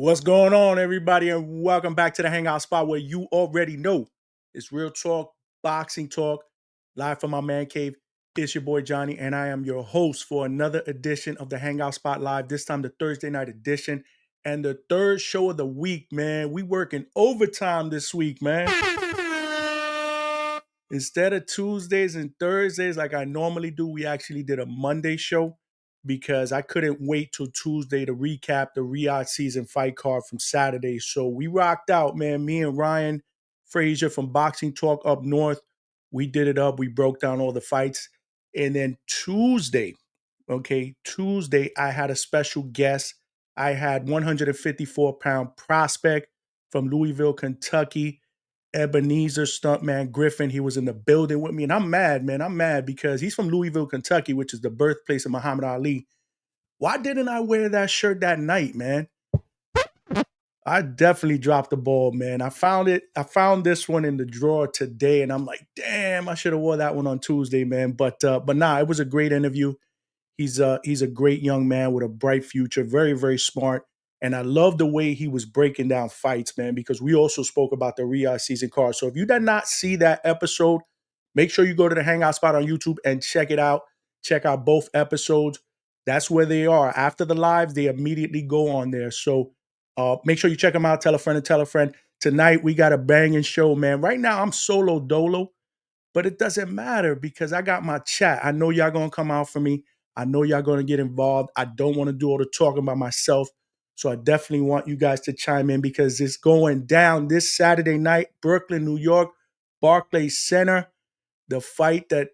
What's going on, everybody, and welcome back to the Hangout spot where you already know it's real talk, boxing talk, live from my man cave. It's your boy Johnny, and I am your host for another edition of the Hangout Spot Live. This time, the Thursday night edition, and the third show of the week. Man, we working overtime this week, man. Instead of Tuesdays and Thursdays like I normally do, we actually did a Monday show because I couldn't wait till Tuesday to recap the Riyadh season fight card from Saturday. So we rocked out, man. Me and Ryan Frazier from Boxing Talk up north, we did it up. We broke down all the fights. And then Tuesday, I had a special guest. I had 154-pound prospect from Louisville, Kentucky, Ebenezer Stuntman Griffin. He was in the building with me. And I'm mad, man. I'm mad because he's from Louisville, Kentucky, which is the birthplace of Muhammad Ali. Why didn't I wear that shirt that night, man? I definitely dropped the ball, man. I found this one in the drawer today, and I'm like, damn, I should have wore that one on Tuesday, man. But nah, it was a great interview. He's a great young man with a bright future, very, very smart. And I love the way he was breaking down fights, man, because we also spoke about the Riyadh season card. So if you did not see that episode, make sure you go to the Hangout spot on YouTube and check it out. Check out both episodes. That's where they are. After the lives, they immediately go on there. So make sure you check them out. Tell a friend and tell a friend. Tonight, we got a banging show, man. Right now, I'm solo dolo, but it doesn't matter because I got my chat. I know y'all going to come out for me. I know y'all going to get involved. I don't want to do all the talking by myself. So I definitely want you guys to chime in because it's going down this Saturday night, Brooklyn, New York, Barclays Center. The fight that,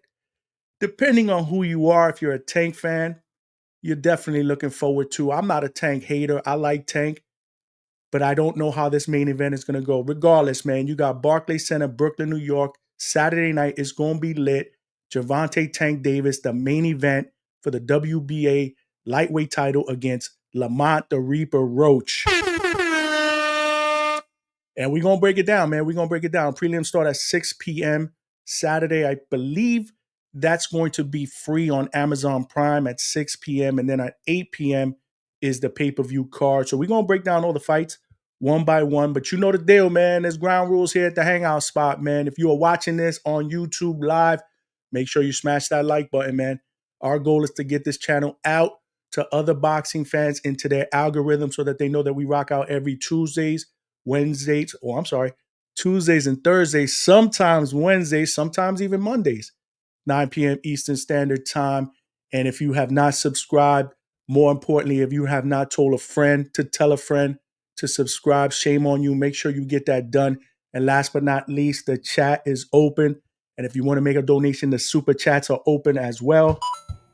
depending on who you are, if you're a Tank fan, you're definitely looking forward to. I'm not a Tank hater. I like Tank, but I don't know how this main event is going to go. Regardless, man, you got Barclays Center, Brooklyn, New York. Saturday night is going to be lit. Gervonta Tank Davis, the main event for the WBA lightweight title against Lamont the Reaper Roach. And we're going to break it down, man. We're going to break it down. Prelims start at 6 p.m. Saturday. I believe that's going to be free on Amazon Prime at 6 p.m. And then at 8 p.m. is the pay-per-view card. So we're going to break down all the fights one by one. But you know the deal, man. There's ground rules here at the Hangout spot, man. If you are watching this on YouTube live, make sure you smash that like button, man. Our goal is to get this channel out to other boxing fans into their algorithm so that they know that we rock out every Tuesdays and Thursdays, sometimes Wednesdays, sometimes even Mondays, 9 p.m. Eastern Standard Time. And if you have not subscribed, more importantly, if you have not told a friend to tell a friend to subscribe, shame on you. Make sure you get that done. And last but not least, the chat is open. And if you want to make a donation, the super chats are open as well.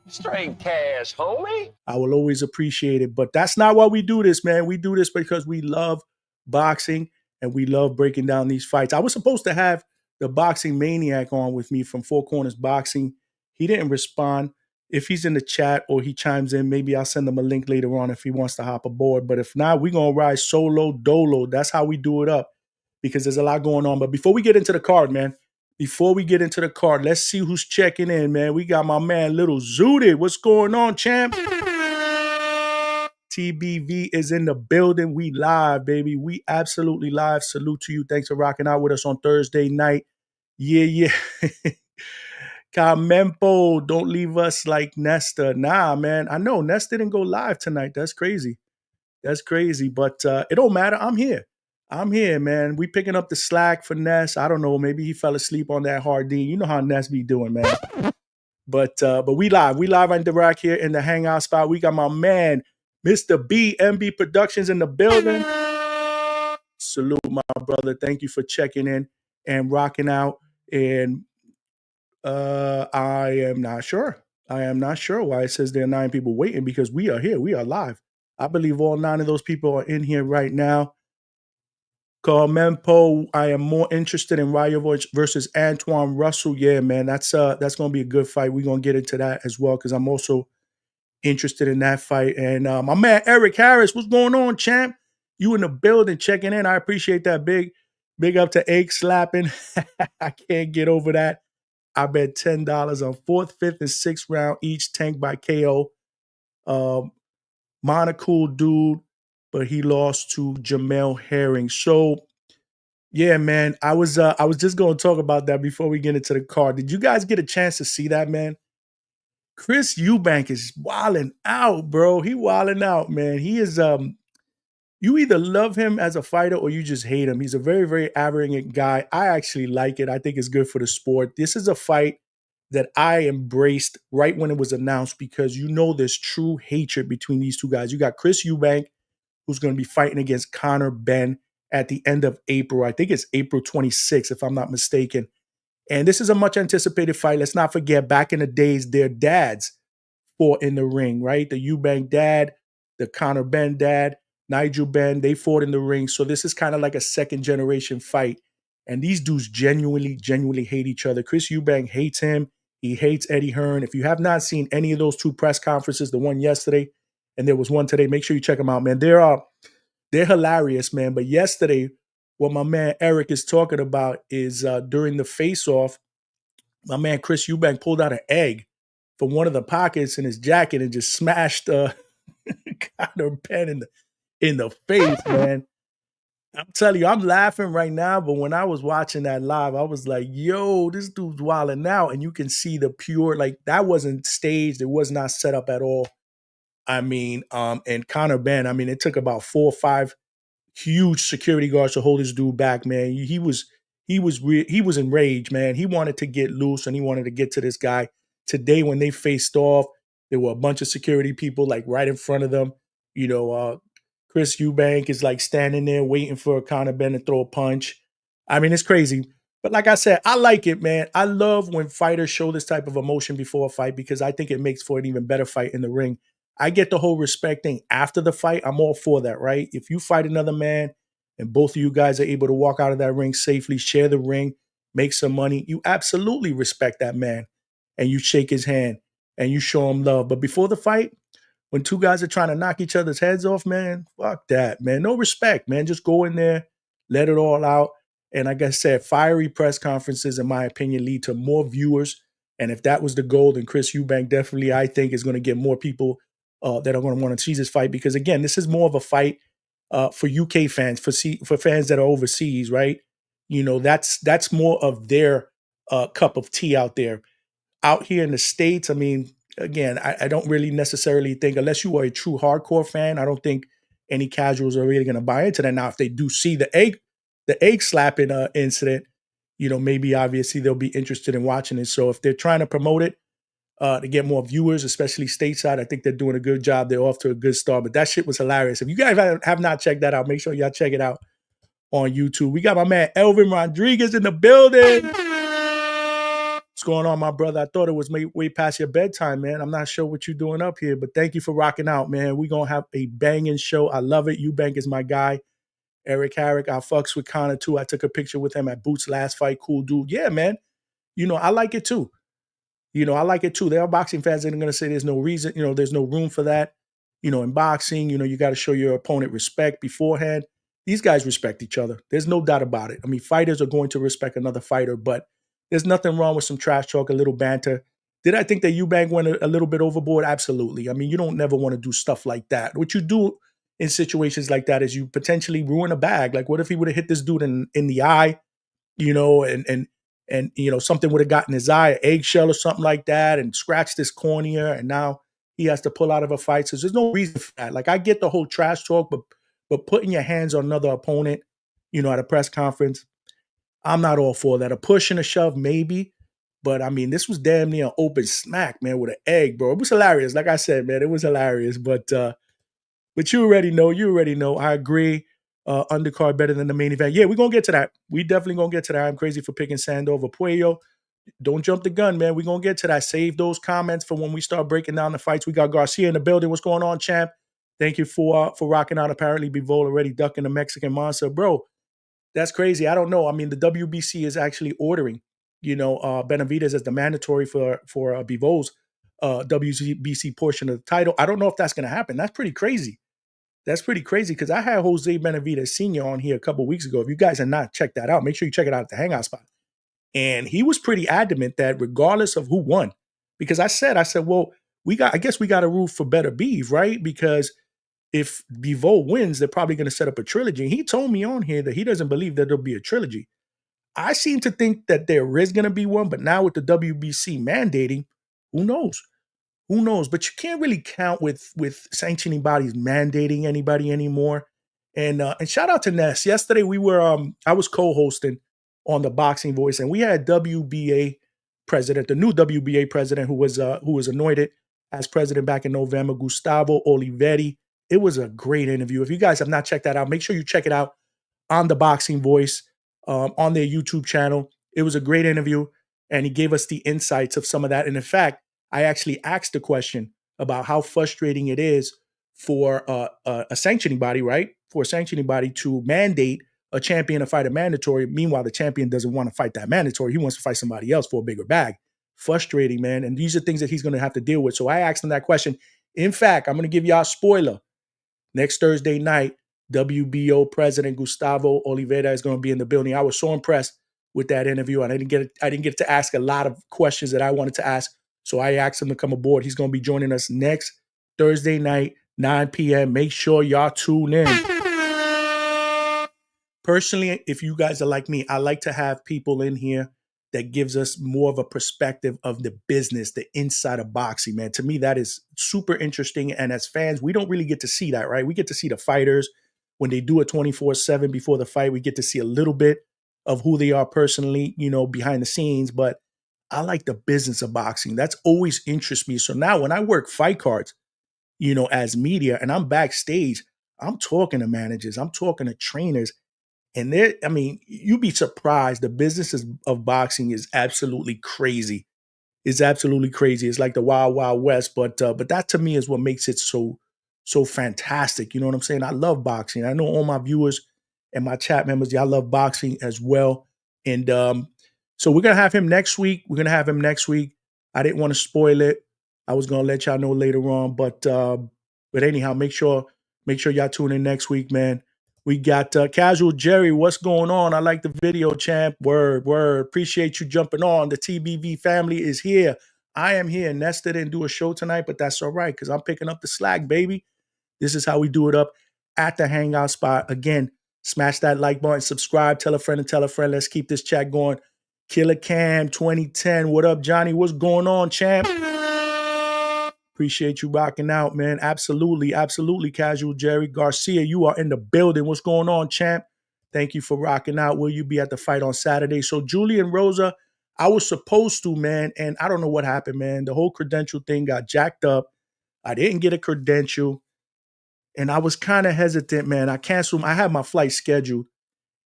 Straight cash, homie. I will always appreciate it. But that's not why we do this, man. We do this because we love boxing and we love breaking down these fights. I was supposed to have the boxing maniac on with me from Four Corners Boxing. He didn't respond. If he's in the chat or he chimes in, maybe I'll send him a link later on if he wants to hop aboard. But if not, we're going to ride solo dolo. That's how we do it up because there's a lot going on. But before we get into the card, man, let's see who's checking in, man. We got my man, Little Zooted. What's going on, champ? TBV is in the building. We live, baby. We absolutely live. Salute to you. Thanks for rocking out with us on Thursday night. Yeah. Kamempo, don't leave us like Nesta. Nah, man. I know Nesta didn't go live tonight. That's crazy. But it don't matter. I'm here, man. We picking up the slack for Ness. I don't know. Maybe he fell asleep on that hard D. You know how Ness be doing, man. But we live. We live on the rack here in the Hangout spot. We got my man, Mr. BMB Productions in the building. Salute, my brother. Thank you for checking in and rocking out. And I am not sure why it says there are 9 people waiting because we are here. We are live. I believe all 9 of those people are in here right now. Carmempo, I am more interested in Rayo versus Antuanne Russell. Yeah, man, that's going to be a good fight. We're going to get into that as well because I'm also interested in that fight. And my man Eric Harris, what's going on, champ? You in the building checking in. I appreciate that. Big up to Egg Slapping. I can't get over that. I bet $10 on 4th, 5th, and 6th round each Tank by KO. Monocool dude. but he lost to Jamel Herring. So yeah, man, I was just going to talk about that before we get into the card. Did you guys get a chance to see that, man? Chris Eubank is wilding out, bro. He wilding out, man. He is you either love him as a fighter or you just hate him. He's a very, very arrogant guy. I actually like it. I think it's good for the sport. This is a fight that I embraced right when it was announced because you know there's true hatred between these two guys. You got Chris Eubank, who's going to be fighting against Conor Benn at the end of April. I think it's April 26th, if I'm not mistaken. And this is a much anticipated fight. Let's not forget, back in the days, their dads fought in the ring, right? The Eubank dad, the Conor Benn dad, Nigel Benn, they fought in the ring. So this is kind of like a second generation fight. And these dudes genuinely, genuinely hate each other. Chris Eubank hates him. He hates Eddie Hearn. If you have not seen any of those two press conferences, the one yesterday and there was one today, make sure you check them out, man. They're hilarious, man. But yesterday, what my man Eric is talking about is during the face-off, my man Chris Eubank pulled out an egg from one of the pockets in his jacket and just smashed Conor Benn in the face, man. I'm telling you, I'm laughing right now, but when I was watching that live, I was like, yo, this dude's wilding out. And you can see the pure, like, that wasn't staged. It was not set up at all. I mean, and Conor Benn, I mean, it took about 4 or 5 huge security guards to hold this dude back, man. He was enraged, man. He wanted to get loose and he wanted to get to this guy. Today, when they faced off, there were a bunch of security people like right in front of them. You know, Chris Eubank is like standing there waiting for Conor Benn to throw a punch. I mean, it's crazy. But like I said, I like it, man. I love when fighters show this type of emotion before a fight because I think it makes for an even better fight in the ring. I get the whole respect thing after the fight. I'm all for that, right? If you fight another man and both of you guys are able to walk out of that ring safely, share the ring, make some money, you absolutely respect that man and you shake his hand and you show him love. But before the fight, when two guys are trying to knock each other's heads off, man, fuck that, man. No respect, man. Just go in there, let it all out. And like I said, fiery press conferences, in my opinion, lead to more viewers. And if that was the goal, then Chris Eubank definitely, I think, is going to get more people that are going to want to see this fight because again, this is more of a fight for UK fans, for fans that are overseas, right? You know, that's more of their cup of tea out there. Out here in the States, I mean, again, I don't really necessarily think, unless you are a true hardcore fan, I don't think any casuals are really going to buy into that. Now, if they do see the egg slapping incident, you know, maybe obviously they'll be interested in watching it. So if they're trying to promote it, to get more viewers, especially stateside. I think they're doing a good job. They're off to a good start. But that shit was hilarious. If you guys have not checked that out, make sure y'all check it out on YouTube. We got my man Elvin Rodriguez in the building. What's going on, my brother? I thought it was way past your bedtime, man. I'm not sure what you're doing up here, but thank you for rocking out, man. We're going to have a banging show. I love it. Eubank is my guy. Eric Herrick, I fucks with Conor too. I took a picture with him at Boots' last fight. Cool dude. Yeah, man. You know, I like it too. I like it too. There are boxing fans that are going to say there's no reason, there's no room for that. In boxing, you got to show your opponent respect beforehand. These guys respect each other. There's no doubt about it. I mean, fighters are going to respect another fighter, but there's nothing wrong with some trash talk, a little banter. Did I think that Eubank went a little bit overboard? Absolutely. I mean, you don't never want to do stuff like that. What you do in situations like that is you potentially ruin a bag. Like, what if he would have hit this dude in the eye, and something would have gotten his eye, an eggshell or something like that, and scratched his cornea, and now he has to pull out of a fight. So there's no reason for that. Like, I get the whole trash talk, but putting your hands on another opponent, at a press conference, I'm not all for that. A push and a shove, maybe. But I mean, this was damn near an open smack, man, with an egg, bro. It was hilarious. Like I said, man, it was hilarious. But you already know. I agree. Undercard better than the main event. Yeah, we're gonna get to that. We definitely gonna get to that. I'm crazy for picking Sandor over Puello. Don't jump the gun, man. We're gonna get to that. Save those comments for when we start breaking down the fights. We got Garcia in the building. What's going on, champ? Thank you for rocking out. Apparently, Bivol already ducking the Mexican monster, bro. That's crazy. I don't know. I mean, the WBC is actually ordering, Benavidez as the mandatory for Bivol's WBC portion of the title. I don't know if that's gonna happen. That's pretty crazy. Because I had Jose Benavidez Sr. on here a couple of weeks ago. If you guys have not checked that out, make sure you check it out at the Hangout spot. And he was pretty adamant that regardless of who won, because I said, well, I guess we got to root for better beef, right? Because if Bivol wins, they're probably going to set up a trilogy. And he told me on here that he doesn't believe that there'll be a trilogy. I seem to think that there is going to be one, but now with the WBC mandating, who knows? Who knows? But you can't really count with sanctioning bodies mandating anybody anymore. And shout out to Ness. Yesterday we were I was co-hosting on the Boxing Voice, and we had WBA president, the new WBA president who was anointed as president back in November, Gustavo Olivetti. It was a great interview. If you guys have not checked that out, make sure you check it out on the Boxing Voice on their YouTube channel. It was a great interview, and he gave us the insights of some of that. And in fact, I actually asked the question about how frustrating it is for a sanctioning body, right? For a sanctioning body to mandate a champion to fight a mandatory. Meanwhile, the champion doesn't want to fight that mandatory. He wants to fight somebody else for a bigger bag. Frustrating, man. And these are things that he's going to have to deal with. So I asked him that question. In fact, I'm going to give y'all a spoiler. Next Thursday night, WBO president Gustavo Oliveira is going to be in the building. I was so impressed with that interview, and I didn't get to ask a lot of questions that I wanted to ask. So I asked him to come aboard. He's going to be joining us next Thursday night, 9 p.m. Make sure y'all tune in. Personally, if you guys are like me, I like to have people in here that gives us more of a perspective of the business, the inside of boxing, man. To me, that is super interesting. And as fans, we don't really get to see that, right? We get to see the fighters when they do it 24/7 before the fight. We get to see a little bit of who they are personally, behind the scenes. But I like the business of boxing. That's always interests me. So now when I work fight cards, as media, and I'm backstage, I'm talking to managers, I'm talking to trainers. And you'd be surprised. The business of boxing is absolutely crazy. It's absolutely crazy. It's like the wild, wild west. But that to me is what makes it so fantastic. You know what I'm saying? I love boxing. I know all my viewers and my chat members, y'all love boxing as well. And so we're gonna have him next week. I didn't want to spoil it. I was gonna let y'all know later on, but anyhow, make sure y'all tune in next week, man. We got Casual Jerry. What's going on? I like the video, champ. Word. Appreciate you jumping on. The TBV family is here. I am here. Nesta didn't do a show tonight, but that's all right because I'm picking up the slack, baby. This is how we do it up at the Hangout spot. Again, smash that like button, subscribe, tell a friend and tell a friend. Let's keep this chat going. Killer Cam 2010. What up, Johnny? What's going on, champ? Appreciate you rocking out, man. Absolutely, Casual Jerry. Garcia, you are in the building. What's going on, champ? Thank you for rocking out. Will you be at the fight on Saturday? So Julian Rosa, I was supposed to, man, and I don't know what happened, man. The whole credential thing got jacked up. I didn't get a credential, and I was kind of hesitant, man. I canceled. I had my flight scheduled,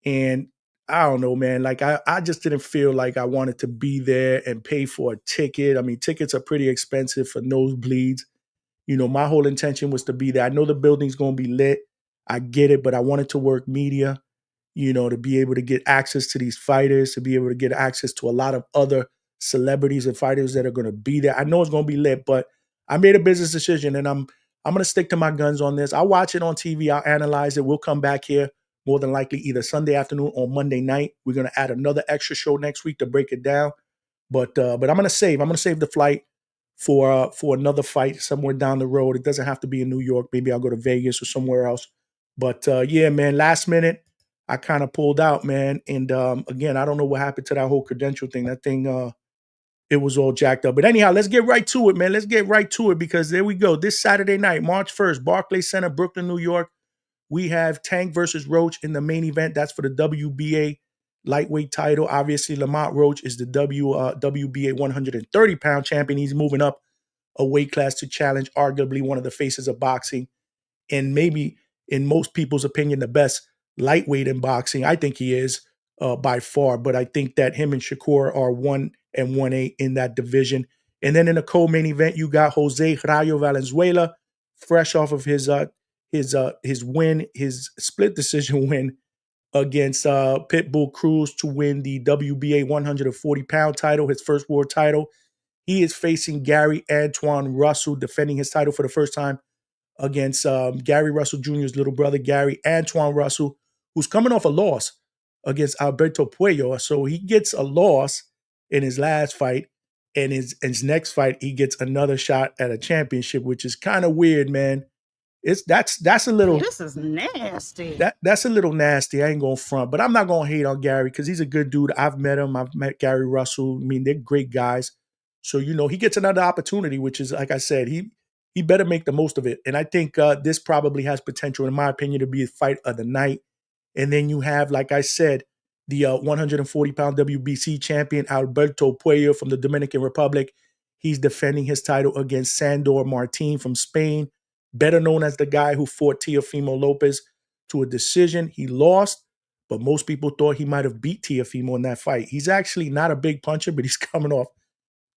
and I don't know, man. Like I just didn't feel like I wanted to be there and pay for a ticket. I mean, tickets are pretty expensive for nosebleeds. My whole intention was to be there. I know the building's going to be lit. I get it, but I wanted to work media, to be able to get access to these fighters, to be able to get access to a lot of other celebrities and fighters that are going to be there. I know it's going to be lit, but I made a business decision, and I'm going to stick to my guns on this. I'll watch it on TV. I'll analyze it. We'll come back here more than likely either Sunday afternoon or Monday night. We're going to add another extra show next week to break it down. But I'm going to save the flight for another fight somewhere down the road. It doesn't have to be in New York. Maybe I'll go to Vegas or somewhere else. But yeah, man, last minute, I kind of pulled out, man. And again, I don't know what happened to that whole credential thing. That thing, it was all jacked up. But anyhow, let's get right to it, man. Let's get right to it because there we go. This Saturday night, March 1st, Barclays Center, Brooklyn, New York. We have Tank versus Roach in the main event. That's for the WBA lightweight title. Obviously, Lamont Roach is the WBA 130-pound champion. He's moving up a weight class to challenge arguably one of the faces of boxing, and maybe, in most people's opinion, the best lightweight in boxing. I think he is by far, but I think that him and Shakur are 1 and 1A in that division. And then in the co-main event, you got Jose Rayo Valenzuela, fresh off of his win, his split decision win against Pitbull Cruz to win the WBA 140-pound title, his first world title. He is facing Gary Antuanne Russell, defending his title for the first time against Gary Russell Jr.'s little brother, Gary Antuanne Russell, who's coming off a loss against Alberto Puella. So he gets a loss in his last fight, and his next fight, he gets another shot at a championship, which is kind of weird, man. That's a little This is nasty. that's a little nasty. I ain't gonna front, but I'm not gonna hate on Gary because he's a good dude. I've met him. I've met Gary Russell. I mean, they're great guys. So he gets another opportunity, which is like I said, he better make the most of it. And I think this probably has potential, in my opinion, to be a fight of the night. And then you have, like I said, the 140-pound WBC champion Alberto Puella from the Dominican Republic. He's defending his title against Sandor Martin from Spain, better known as the guy who fought Teofimo Lopez to a decision. He lost, but most people thought he might have beat Teofimo in that fight. He's actually not a big puncher, but he's coming off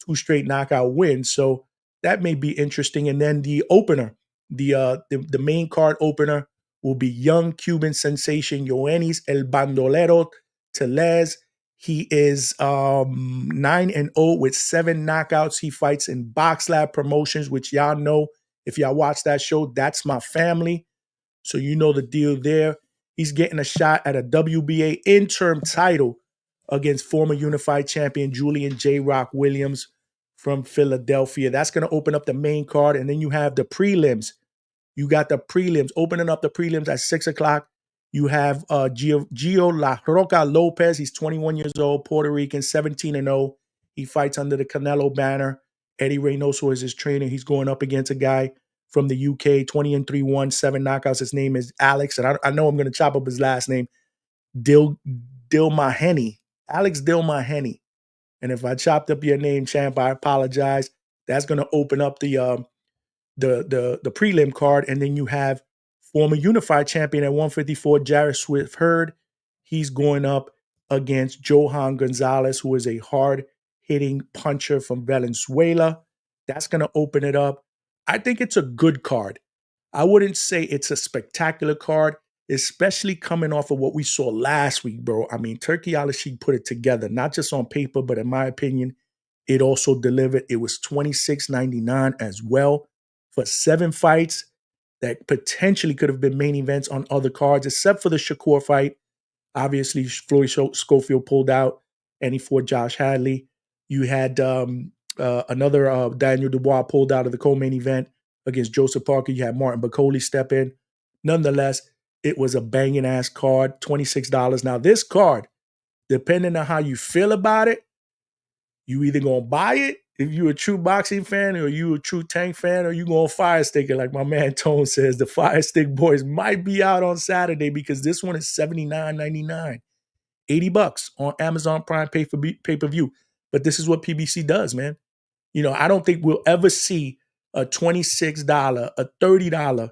2 straight knockout wins. So that may be interesting. And then the opener, the main card opener will be young Cuban sensation Yoenis El Bandolero Tellez. He is 9-0 with 7 knockouts. He fights in Box Lab Promotions, which y'all know if y'all watch that show, that's my family. So you know the deal there. He's getting a shot at a WBA interim title against former unified champion Julian J. Rock Williams from Philadelphia. That's going to open up the main card. And then you have the prelims. You got the prelims. Opening up the prelims at 6 o'clock. You have Gio La Roca Lopez. He's 21 years old, Puerto Rican, 17-0. He fights under the Canelo banner. Eddie Reynoso is his trainer. He's going up against a guy from the UK, 20-3-1, 7 knockouts. His name is Alex, and I know I'm going to chop up his last name, Dilmaghani. Alex Dilmaghani. And if I chopped up your name, champ, I apologize. That's going to open up the prelim card, and then you have former unified champion at 154, Jared Swift Hurd. He's going up against Johan Gonzalez, who is a hard-hitting puncher from Valenzuela. That's going to open it up. I think it's a good card. I wouldn't say it's a spectacular card, especially coming off of what we saw last week, bro. I mean, Turkey Al-Sheikh put it together, not just on paper, but in my opinion, it also delivered. It was $26.99 as well for 7 fights that potentially could have been main events on other cards, except for the Shakur fight. Obviously, Floyd Schofield pulled out, and he fought Josh Hadley. You had another Daniel Dubois pulled out of the co-main event against Joseph Parker. You had Martin Bacoli step in. Nonetheless, it was a banging ass card, $26. Now, this card, depending on how you feel about it, you either gonna buy it if you a true boxing fan, or you a true tank fan, or you gonna fire stick it like my man Tone says. The fire stick boys might be out on Saturday because this one is $79.99, $80 on Amazon Prime pay-per-view. But this is what PBC does, man. I don't think we'll ever see a $26, a $30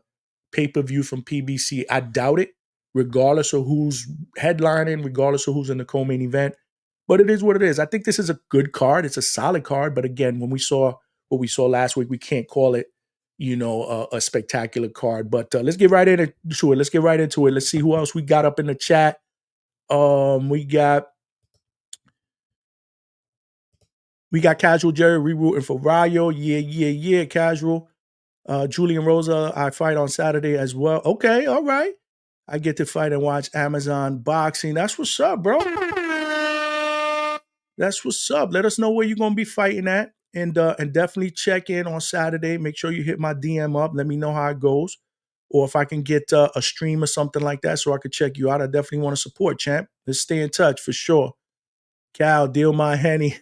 pay-per-view from PBC. I doubt it, regardless of who's headlining, regardless of who's in the co-main event. But it is what it is. I think this is a good card. It's a solid card. But again, when we saw what we saw last week, we can't call it, a spectacular card. But let's get right into it. Let's get right into it. Let's see who else we got up in the chat. We got Casual Jerry rerooting for Rayo. Yeah, Casual. Julian Rosa, I fight on Saturday as well. Okay, all right. I get to fight and watch Amazon Boxing. That's what's up, bro. That's what's up. Let us know where you're going to be fighting at. And definitely check in on Saturday. Make sure you hit my DM up. Let me know how it goes. Or if I can get a stream or something like that so I could check you out. I definitely want to support, champ. Let's stay in touch for sure. Cal, deal my henny.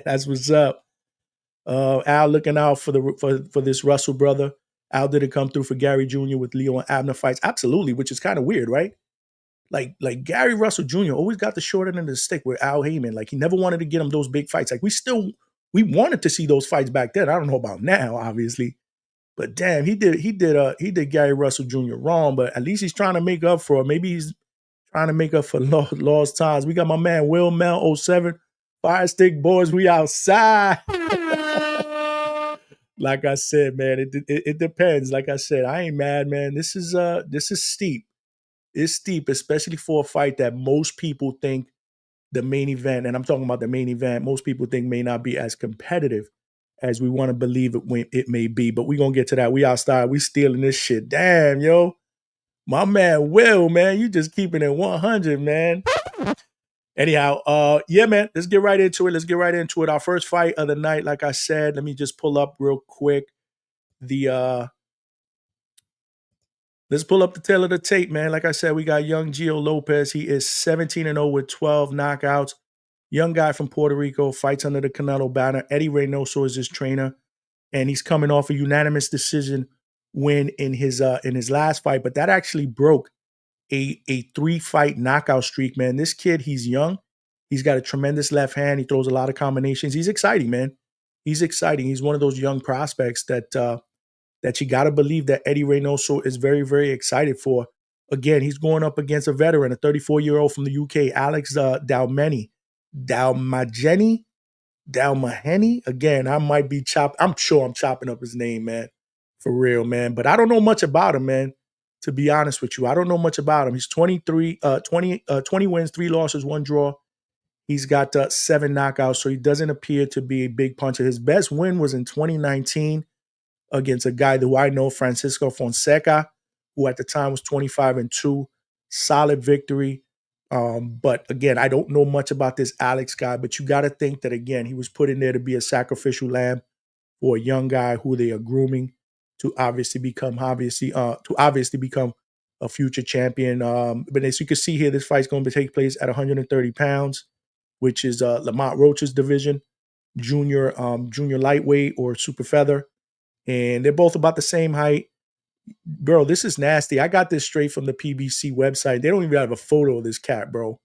That's what's up. Al looking out for this Russell brother. Al didn't come through for Gary Jr. with Leo and Abner fights. Absolutely, which is kind of weird, right? Like Gary Russell Jr. always got the short end of the stick with Al Heyman. Like he never wanted to get him those big fights. Like we wanted to see those fights back then. I don't know about now, obviously. But damn, he did Gary Russell Jr. wrong, but at least he's trying to make up for it. Maybe he's trying to make up for lost times. We got my man Will Mel 07. Fire Stick Boys, we outside. Like I said, man, it depends. Like I said, I ain't mad, man. This is steep. It's steep, especially for a fight that most people think the main event, and I'm talking about the main event, most people think may not be as competitive as we want to believe it may be. But we're going to get to that. We outside. We stealing this shit. Damn, yo. My man Will, man, you just keeping it 100, man. Anyhow, yeah, man, let's get right into it. Our first fight of the night, like I said, let me just pull up real quick the Let's pull up the tail of the tape, man. Like I said, we got young Gio Lopez. He is 17-0 with 12 knockouts. Young guy from Puerto Rico, fights under the Canelo banner. Eddie Reynoso is his trainer, and he's coming off a unanimous decision win in his last fight. But that actually broke a 3-fight knockout streak, man. This kid, he's young. He's got a tremendous left hand. He throws a lot of combinations. He's exciting, man. He's exciting. He's one of those young prospects that you got to believe that Eddie Reynoso is very, very excited for. Again, he's going up against a veteran, a 34-year-old from the UK, Alex Dalmaheny. Dalmaheny. Again, I'm sure I'm chopping up his name, man. For real, man. But I don't know much about him, man. To be honest with you, I don't know much about him. He's 20 wins, 3 losses, 1 draw. He's got 7 knockouts, so he doesn't appear to be a big puncher. His best win was in 2019 against a guy who I know, Francisco Fonseca, who at the time was 25-2. Solid victory. But again, I don't know much about this Alex guy, but you got to think that, again, he was put in there to be a sacrificial lamb for a young guy who they are grooming to obviously become a future champion. But as you can see here, this fight's going to take place at 130 pounds, which is Lamont Roach's division, junior lightweight or super feather. And they're both about the same height. Bro, this is nasty. I got this straight from the PBC website. They don't even have a photo of this cat, bro.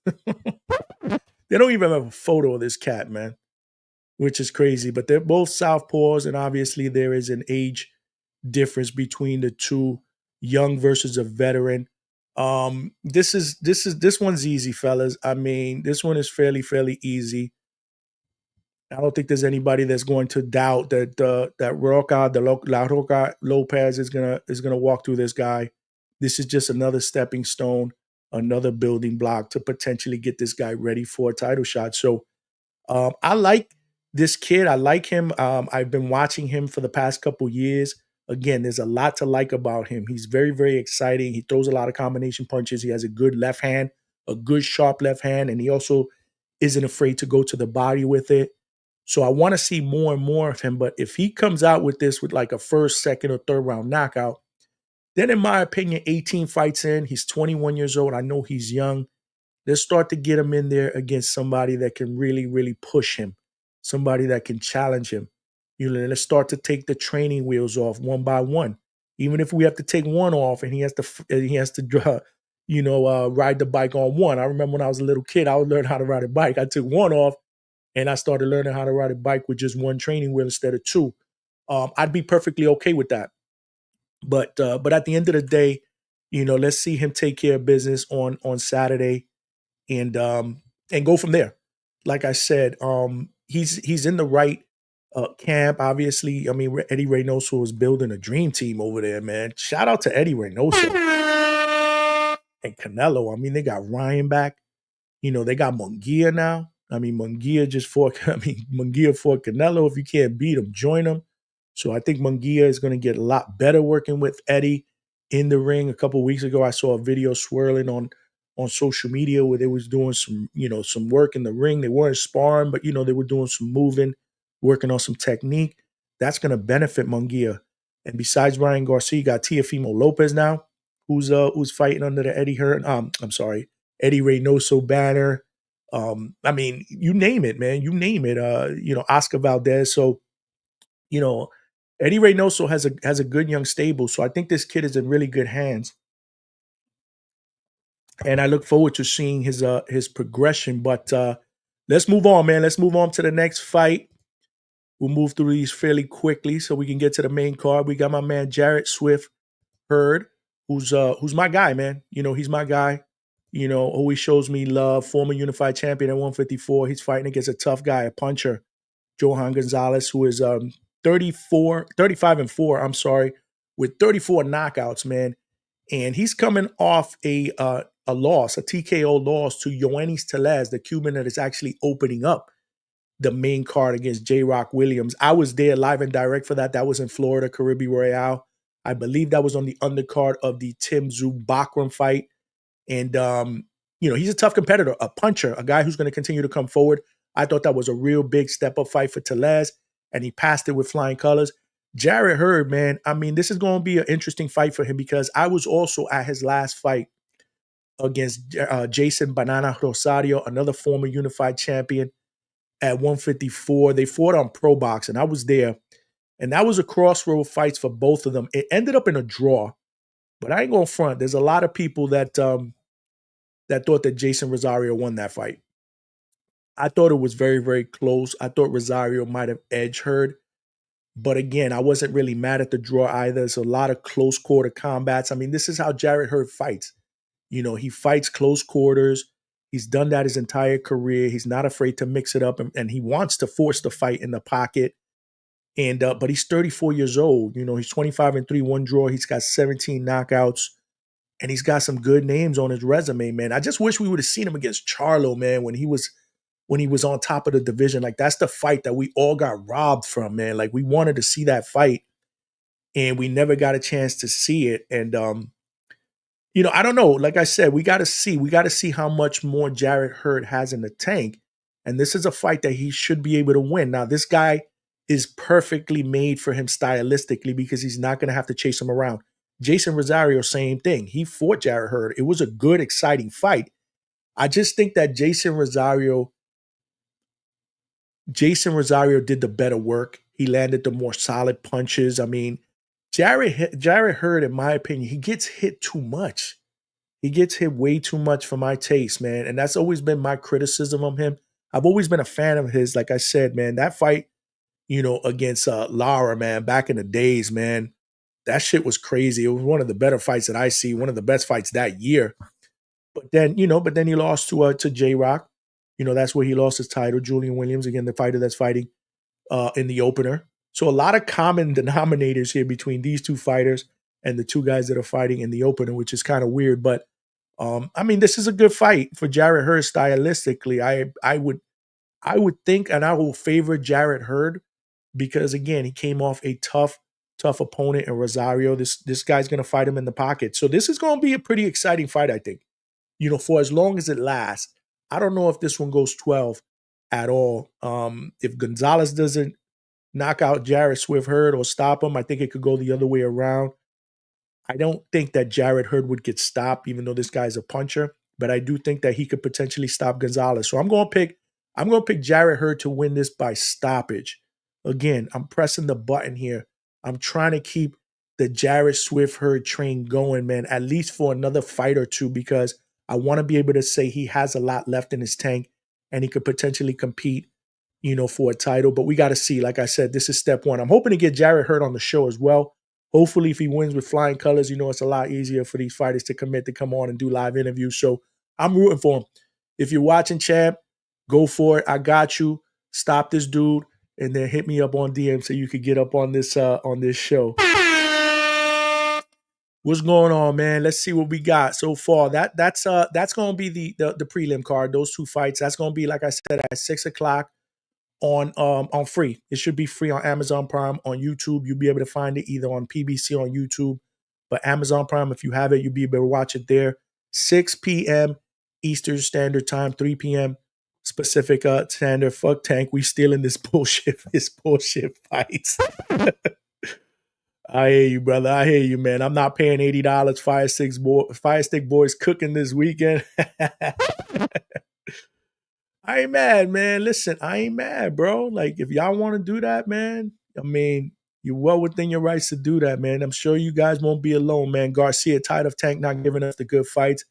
They don't even have a photo of this cat, man, which is crazy. But they're both southpaws, and obviously there is an age difference between the two, young versus a veteran. This one's easy, fellas. I mean, this one is fairly easy. I don't think there's anybody that's going to doubt that La Roca Lopez is gonna walk through this guy. This is just another stepping stone, another building block to potentially get this guy ready for a title shot. So I like this kid. I like him. I've been watching him for the past couple years. Again, there's a lot to like about him. He's very exciting. He throws a lot of combination punches. He has a good left hand, a good sharp left hand, and he also isn't afraid to go to the body with it. So I want to see more and more of him. But if he comes out with this with like a first, second, or third round knockout, then in my opinion, 18 fights in, he's 21 years old. I know he's young. Let's start to get him in there against somebody that can really push him, somebody that can challenge him. Let's start to take the training wheels off one by one. Even if we have to take one off and he has to ride the bike on one. I remember when I was a little kid, I would learn how to ride a bike. I took one off and I started learning how to ride a bike with just one training wheel instead of 2. I'd be perfectly okay with that. But at the end of the day, let's see him take care of business on Saturday and go from there. Like I said, he's in the right camp. Obviously, I mean, Eddie Reynoso is building a dream team over there, man. Shout out to Eddie Reynoso and Canelo. I mean, they got Ryan back. They got Munguia now. I mean, Munguia fought Canelo. If you can't beat him, join him. So I think Munguia is going to get a lot better working with Eddie in the ring. A couple of weeks ago, I saw a video swirling on social media where they was doing some work in the ring. They weren't sparring, but they were doing some moving, working on some technique. That's going to benefit Munguia. And besides Ryan Garcia, you got Teofimo Lopez now, who's fighting under the Eddie Reynoso banner. I mean, you name it, man. You name it. Oscar Valdez. So, Eddie Reynoso has a good young stable. So I think this kid is in really good hands. And I look forward to seeing his progression. But let's move on, man. Let's move on to the next fight. We'll move through these fairly quickly so we can get to the main card. We got my man Jarrett Swift Hurd, who's my guy, man. He's my guy. Always shows me love. Former unified champion at 154. He's fighting against a tough guy, a puncher, Johan Gonzalez, who is 35-4. I'm sorry, with 34 knockouts, man. And he's coming off a loss, a TKO loss to Yoenis Tellez, the Cuban that is actually opening up the main card against J. Rock Williams. I was there live and direct for that. That was in Florida, Caribbean Royale. I believe that was on the undercard of the Tim Tszyu Bakram fight. And, he's a tough competitor, a puncher, a guy who's going to continue to come forward. I thought that was a real big step-up fight for Tellez, and he passed it with flying colors. Jarrett Hurd, man, I mean, this is going to be an interesting fight for him because I was also at his last fight against Jason Banana Rosario, another former unified champion at 154. They fought on Pro Box, and I was there. And that was a crossroad fights for both of them. It ended up in a draw, but I ain't going to front. There's a lot of people that thought that Jason Rosario won that fight. I thought it was very, very close. I thought Rosario might have edged Hurd. But again, I wasn't really mad at the draw either. It's a lot of close quarter combats. I mean, this is how Jarrett Hurd fights. You know, he fights close quarters. He's done that his entire career. He's not afraid to mix it up, and he wants to force the fight in the pocket. And but he's 34 years old. You know, he's 25-3, one draw. He's got 17 knockouts, and he's got some good names on his resume, man. I just wish we would have seen him against Charlo, man, when he was on top of the division. Like, that's the fight that we all got robbed from, man. Like, we wanted to see that fight, and we never got a chance to see it. And you know, I don't know. Like I said, we got to see how much more Jarrett Hurd has in the tank. And this is a fight that he should be able to win. Now, this guy is perfectly made for him stylistically because he's not going to have to chase him around. Jason Rosario, same thing. He fought Jarrett Hurd. It was a good, exciting fight. I just think that Jason Rosario did the better work. He landed the more solid punches. I mean, Jarrett Hurd, in my opinion, he gets hit too much. He gets hit way too much for my taste, man. And that's always been my criticism of him. I've always been a fan of his. Like I said, man, that fight, you know, against Lara, man, back in the days, man, that shit was crazy. It was one of the better fights that I see, one of the best fights that year. But then he lost to J-Rock. You know, that's where he lost his title. Julian Williams, again, the fighter that's fighting in the opener. So a lot of common denominators here between these two fighters and the two guys that are fighting in the opener, which is kind of weird. But I mean, this is a good fight for Jarrett Hurd stylistically. I would think, and I will favor Jarrett Hurd because again, he came off a tough opponent in Rosario. This guy's gonna fight him in the pocket. So this is gonna be a pretty exciting fight, I think. You know, for as long as it lasts. I don't know if this one goes 12 at all. If Gonzalez doesn't knock out Jarrett Swift Hurd or stop him, I think it could go the other way around. I don't think that Jarrett Hurd would get stopped, even though this guy's a puncher. But I do think that he could potentially stop Gonzalez. So I'm gonna pick Jarrett Hurd to win this by stoppage. Again, I'm pressing the button here. I'm trying to keep the Jarrett Swift Hurd train going, man, at least for another fight or two, because I want to be able to say he has a lot left in his tank and he could potentially compete, you know, for a title. But we got to see. Like I said, this is step one. I'm hoping to get Jarrett Hurd on the show as well. Hopefully, if he wins with flying colors, you know, it's a lot easier for these fighters to commit to come on and do live interviews. So I'm rooting for him. If you're watching, champ, go for it. I got you. Stop this dude and then hit me up on DM so you could get up on this show. What's going on, man? Let's see what we got so far. That's gonna be the prelim card. Those two fights. That's gonna be, like I said, at 6:00 on free. It should be free on Amazon Prime, on YouTube. You'll be able to find it either on PBC on YouTube, but Amazon Prime, if you have it, you'll be able to watch it there. 6 p.m. Eastern Standard Time, 3 p.m. Pacific Standard. Fuck Tank. We stealing this bullshit. This bullshit fights. I hear you, brother. I hear you, man. I'm not paying $80. Fire Stick Boys cooking this weekend. I ain't mad, man. Listen, I ain't mad, bro. Like, if y'all want to do that, man, I mean, you're well within your rights to do that, man. I'm sure you guys won't be alone, man. Garcia tired of Tank not giving us the good fights.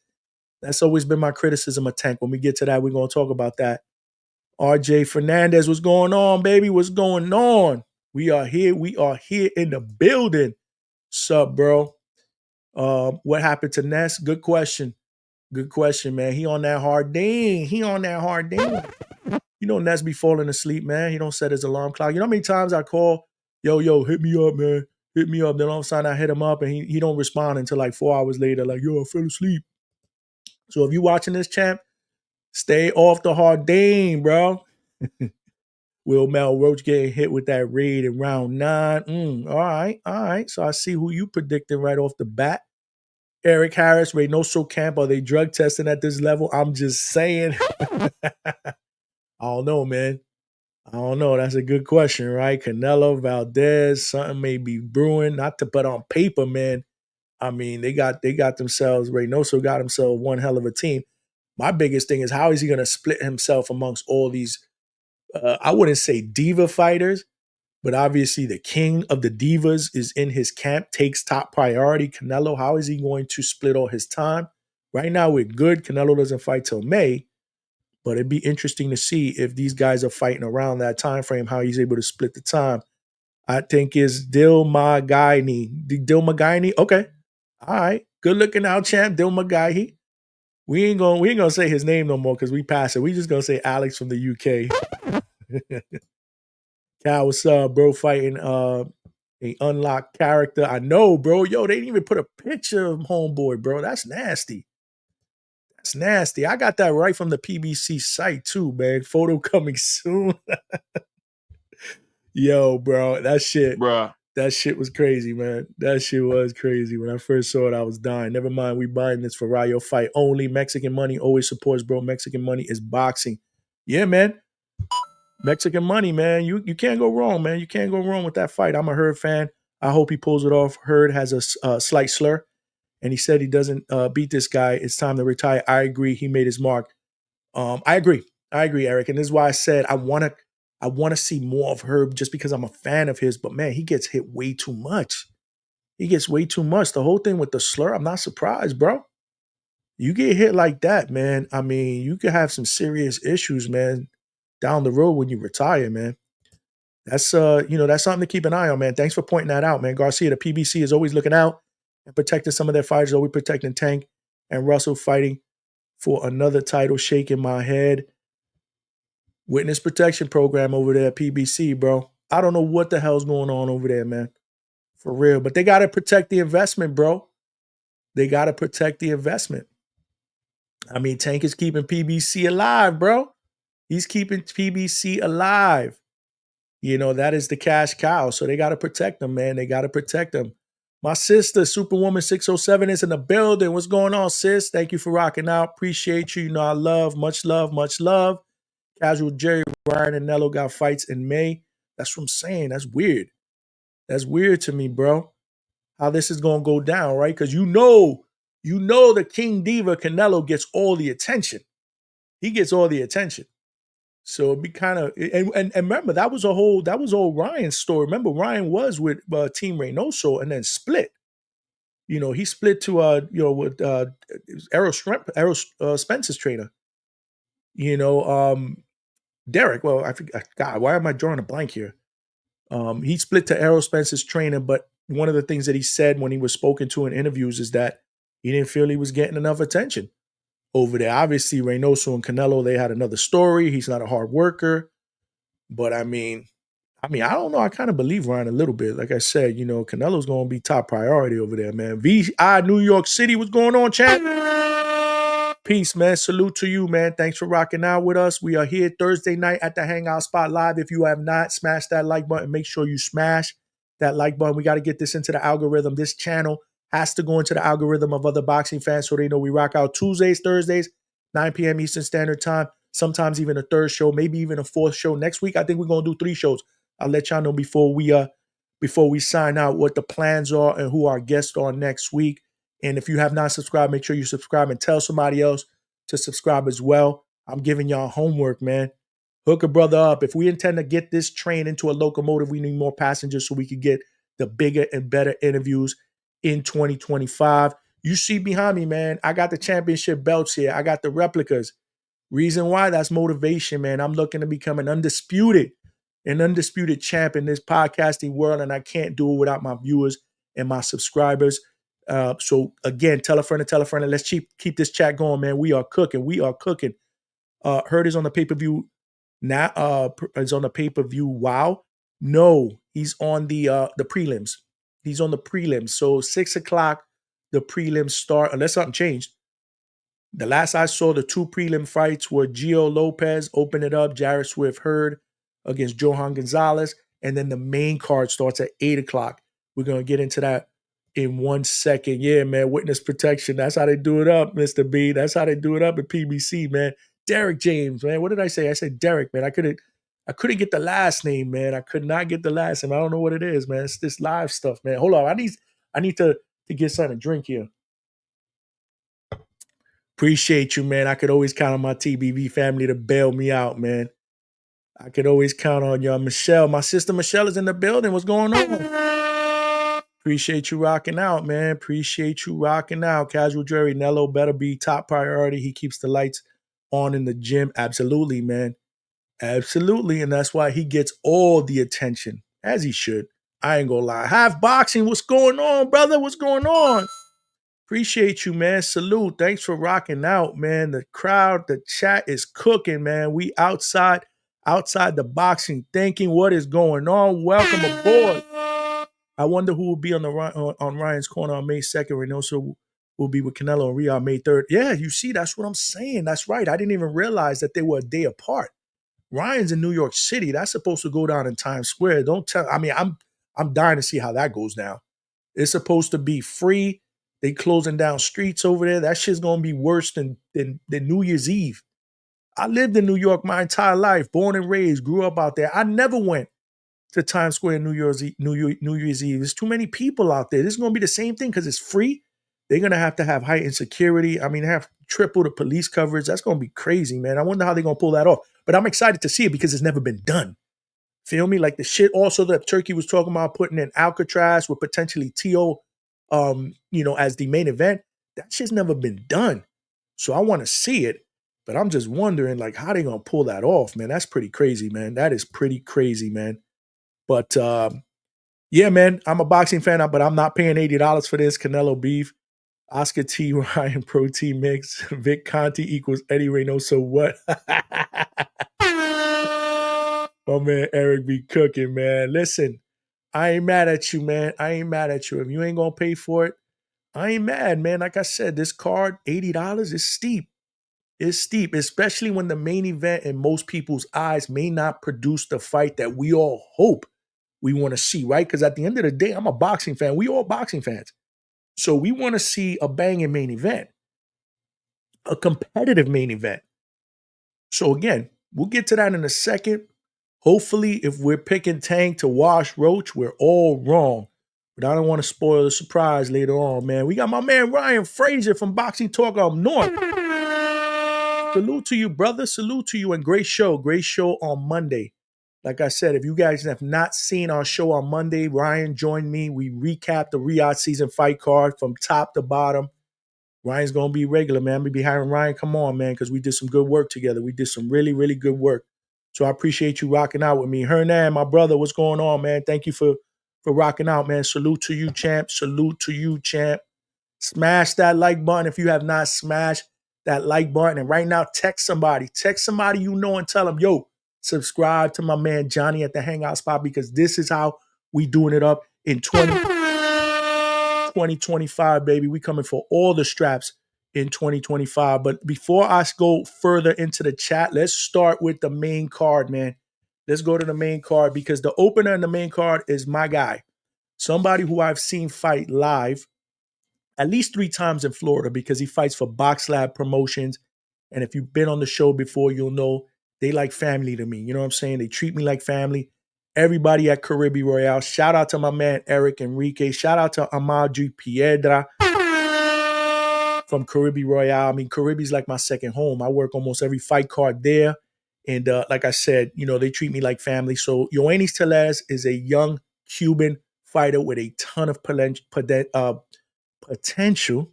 That's always been my criticism of Tank. When we get to that, we're going to talk about that. RJ Fernandez, what's going on, baby? What's going on? We are here. We are here in the building. Sup, bro? What happened to Ness? Good question. Good question, man. He on that hard ding. He on that hard ding. You know, Ness be falling asleep, man. He don't set his alarm clock. You know how many times I call, yo, hit me up, man. Hit me up. Then all of a sudden I hit him up and he don't respond until like 4 hours later. Like, yo, I fell asleep. So if you watching this, champ, stay off the hard ding, bro. Will Mel Roach getting hit with that raid in round 9? All right. So I see who you predicting right off the bat. Eric Harris, Reynoso Camp, are they drug testing at this level? I'm just saying. I don't know, man. I don't know. That's a good question, right? Canelo, Valdez, something may be brewing. Not to, but on paper, man. I mean, they got themselves. Reynoso got himself one hell of a team. My biggest thing is how is he going to split himself amongst all these? I wouldn't say diva fighters, but obviously the king of the divas is in his camp. Takes top priority. Canelo. How is he going to split all his time? Right now, we're good. Canelo doesn't fight till May. But it'd be interesting to see if these guys are fighting around that time frame, how he's able to split the time. I think is Dilmaghani. Dilmaghani? Okay. All right. Good looking out, champ. Dilmaghani. We ain't gonna say his name no more because we passed it. We just gonna say Alex from the UK. Cal, what's up, bro? Fighting a unlocked character. I know, bro. Yo, they didn't even put a picture of homeboy, bro. That's nasty. That's nasty. I got that right from the PBC site too, man. Photo coming soon. Yo, bro, Bruh. that shit was crazy, man. That shit was crazy. When I first saw it, I was dying. Never mind, we buying this for Rayo fight only. Mexican money always supports, bro. Mexican money is boxing. Yeah, man. Mexican money, man. You can't go wrong, man. You can't go wrong with that fight. I'm a Hurd fan. I hope he pulls it off. Hurd has a slight slur, and he said he doesn't beat this guy. It's time to retire. I agree. He made his mark. I agree. Eric. And this is why I said I want to see more of Herb just because I'm a fan of his. But man, he gets hit way too much. He gets way too much. The whole thing with the slur, I'm not surprised, bro. You get hit like that, man. I mean, you could have some serious issues, man, down the road when you retire, man. That's something to keep an eye on, man. Thanks for pointing that out, man. Garcia, the PBC is always looking out and protecting some of their fighters, always protecting Tank and Russell fighting for another title, shaking my head. Witness protection program over there at PBC, bro. I don't know what the hell's going on over there, man. For real. But they got to protect the investment, bro. They got to protect the investment. I mean, Tank is keeping PBC alive, bro. He's keeping PBC alive. That is the cash cow. So they got to protect them, man. They got to protect them. My sister, Superwoman 607, is in the building. What's going on, sis? Thank you for rocking out. Appreciate you. I love, much love, much love. Casual Jerry, Ryan, and Nello got fights in May. That's what I'm saying. That's weird. That's weird to me, bro. How this is going to go down, right? Because you know the King Diva Canelo gets all the attention. He gets all the attention. So it'd be kind of and remember that was all Ryan's story. Remember Ryan was with Team Reynoso and then split. He split to with Errol Spence's trainer. Derek. Well, I forgot. God, why am I drawing a blank here? He split to Errol Spence's trainer, but one of the things that he said when he was spoken to in interviews is that he didn't feel he was getting enough attention over there. Obviously, Reynoso and Canelo, they had another story. He's not a hard worker. But I mean, I don't know. I kind of believe Ryan a little bit. Like I said, Canelo's going to be top priority over there, man. VI New York City, what's going on, champ? Peace, man. Salute to you, man. Thanks for rocking out with us. We are here Thursday night at the Hangout Spot Live. If you have not smashed that like button, make sure you smash that like button. We got to get this into the algorithm. This channel has to go into the algorithm of other boxing fans so they know we rock out Tuesdays, Thursdays, 9 p.m. Eastern Standard Time. Sometimes even a third show, maybe even a fourth show. Next week, I think we're going to do 3 shows. I'll let y'all know before we sign out what the plans are and who our guests are next week. And if you have not subscribed, make sure you subscribe and tell somebody else to subscribe as well. I'm giving y'all homework, man. Hook a brother up. If we intend to get this train into a locomotive, we need more passengers so we can get the bigger and better interviews in 2025. You see behind me, man, I got the championship belts here. I got the replicas. Reason why, that's motivation, man. I'm looking to become an undisputed champ in this podcasting world, and I can't do it without my viewers and my subscribers. So again, tell a friend to tell a friend, and let's keep this chat going, man. We are cooking. Hurd is on the pay-per-view now. Is on the pay-per-view. Wow. No, he's on the prelims. He's on the prelims. So 6:00, the prelims start, unless something changed. The last I saw, the 2 prelim fights were Gio Lopez, open it up, Jarrett Swift Hurd against Johan Gonzalez. And then the main card starts at 8:00. We're going to get into that in 1 second. Yeah, man, witness protection. That's how they do it up, Mr. B. That's how they do it up at PBC, man. Derek James, man. What did I say? I said Derek, man. I could have I couldn't get the last name, man. I could not get the last name. I don't know what it is, man. It's this live stuff, man. Hold on. I need to get something to drink here. Appreciate you, man. I could always count on my TBV family to bail me out, man. I could always count on y'all. Michelle, my sister Michelle is in the building. What's going on? Appreciate you rocking out, man. Appreciate you rocking out. Casual Jerry, Nello better be top priority. He keeps the lights on in the gym. Absolutely, man. Absolutely. And that's why he gets all the attention, as he should. I ain't gonna lie. Half boxing, what's going on, brother? What's going on? Appreciate you, man. Salute. Thanks for rocking out, man. The crowd, the chat is cooking, man. We outside the boxing thinking what is going on. Welcome aboard. I wonder who will be on Ryan's corner on May 2nd. Reynoso will be with Canelo and Riyadh May 3rd. Yeah, you see, that's what I'm saying. That's right. I didn't even realize that they were a day apart. Ryan's in New York City. That's supposed to go down in Times Square. Don't tell. I mean, I'm dying to see how that goes down. It's supposed to be free. They closing down streets over there. That shit's gonna be worse than New Year's Eve. I lived in New York my entire life, born and raised, grew up out there. I never went to Times Square New Year's Eve. There's too many people out there. This is gonna be the same thing because it's free. They're gonna have to have heightened security. I mean, they have triple the police coverage. That's gonna be crazy, man. I wonder how they're gonna pull that off. But I'm excited to see it because it's never been done. Feel me? Like the shit also that Turkey was talking about putting in Alcatraz with potentially T.O. As the main event. That shit's never been done. So I want to see it. But I'm just wondering, like, how they gonna pull that off, man? That's pretty crazy, man. That is pretty crazy, man. But yeah, man, I'm a boxing fan, but I'm not paying $80 for this Canelo beef. Oscar T. Ryan protein mix. Vic Conti equals Eddie Reynoso. What? Oh man, Eric be cooking, man. Listen, I ain't mad at you, man. I ain't mad at you. If you ain't gonna pay for it, I ain't mad, man. Like I said, this card, $80 is steep. It's steep, especially when the main event in most people's eyes may not produce the fight that we all hope we want to see, right? Because at the end of the day, I'm a boxing fan. We all boxing fans. So we want to see a banging main event, a competitive main event. So again, we'll get to that in a second. Hopefully, if we're picking Tank to wash Roach, we're all wrong. But I don't want to spoil the surprise later on, man. We got my man Ryan Frazier from Boxing Talk Up North. Salute to you, brother. Salute to you, and great show. Great show on Monday. Like I said, if you guys have not seen our show on Monday, Ryan joined me. We recapped the Riyadh season fight card from top to bottom. Ryan's going to be regular, man. We be having Ryan come on, man, because we did some good work together. We did some really, really good work. So I appreciate you rocking out with me. Hernan, my brother, what's going on, man? Thank you for rocking out, man. Salute to you, champ. Salute to you, champ. Smash that like button if you have not smashed that like button. And right now, text somebody. Text somebody you know and tell them, yo, subscribe to my man Johnny at the Hangout spot because this is how we doing it up in 2025, baby. We coming for all the straps in 2025. But before I go further into the chat, let's start with the main card, man. Let's go to the main card because the opener in the main card is my guy. Somebody who I've seen fight live at least 3 times in Florida because he fights for Box Lab Promotions. And if you've been on the show before, you'll know they like family to me. You know what I'm saying? They treat me like family. Everybody at Caribbean Royale. Shout out to my man Eric Enrique. Shout out to Amadji Piedra from Caribbean Royale. I mean, Caribbean's like my second home. I work almost every fight card there. And like I said, they treat me like family. So Yoenis Tellez is a young Cuban fighter with a ton of potential.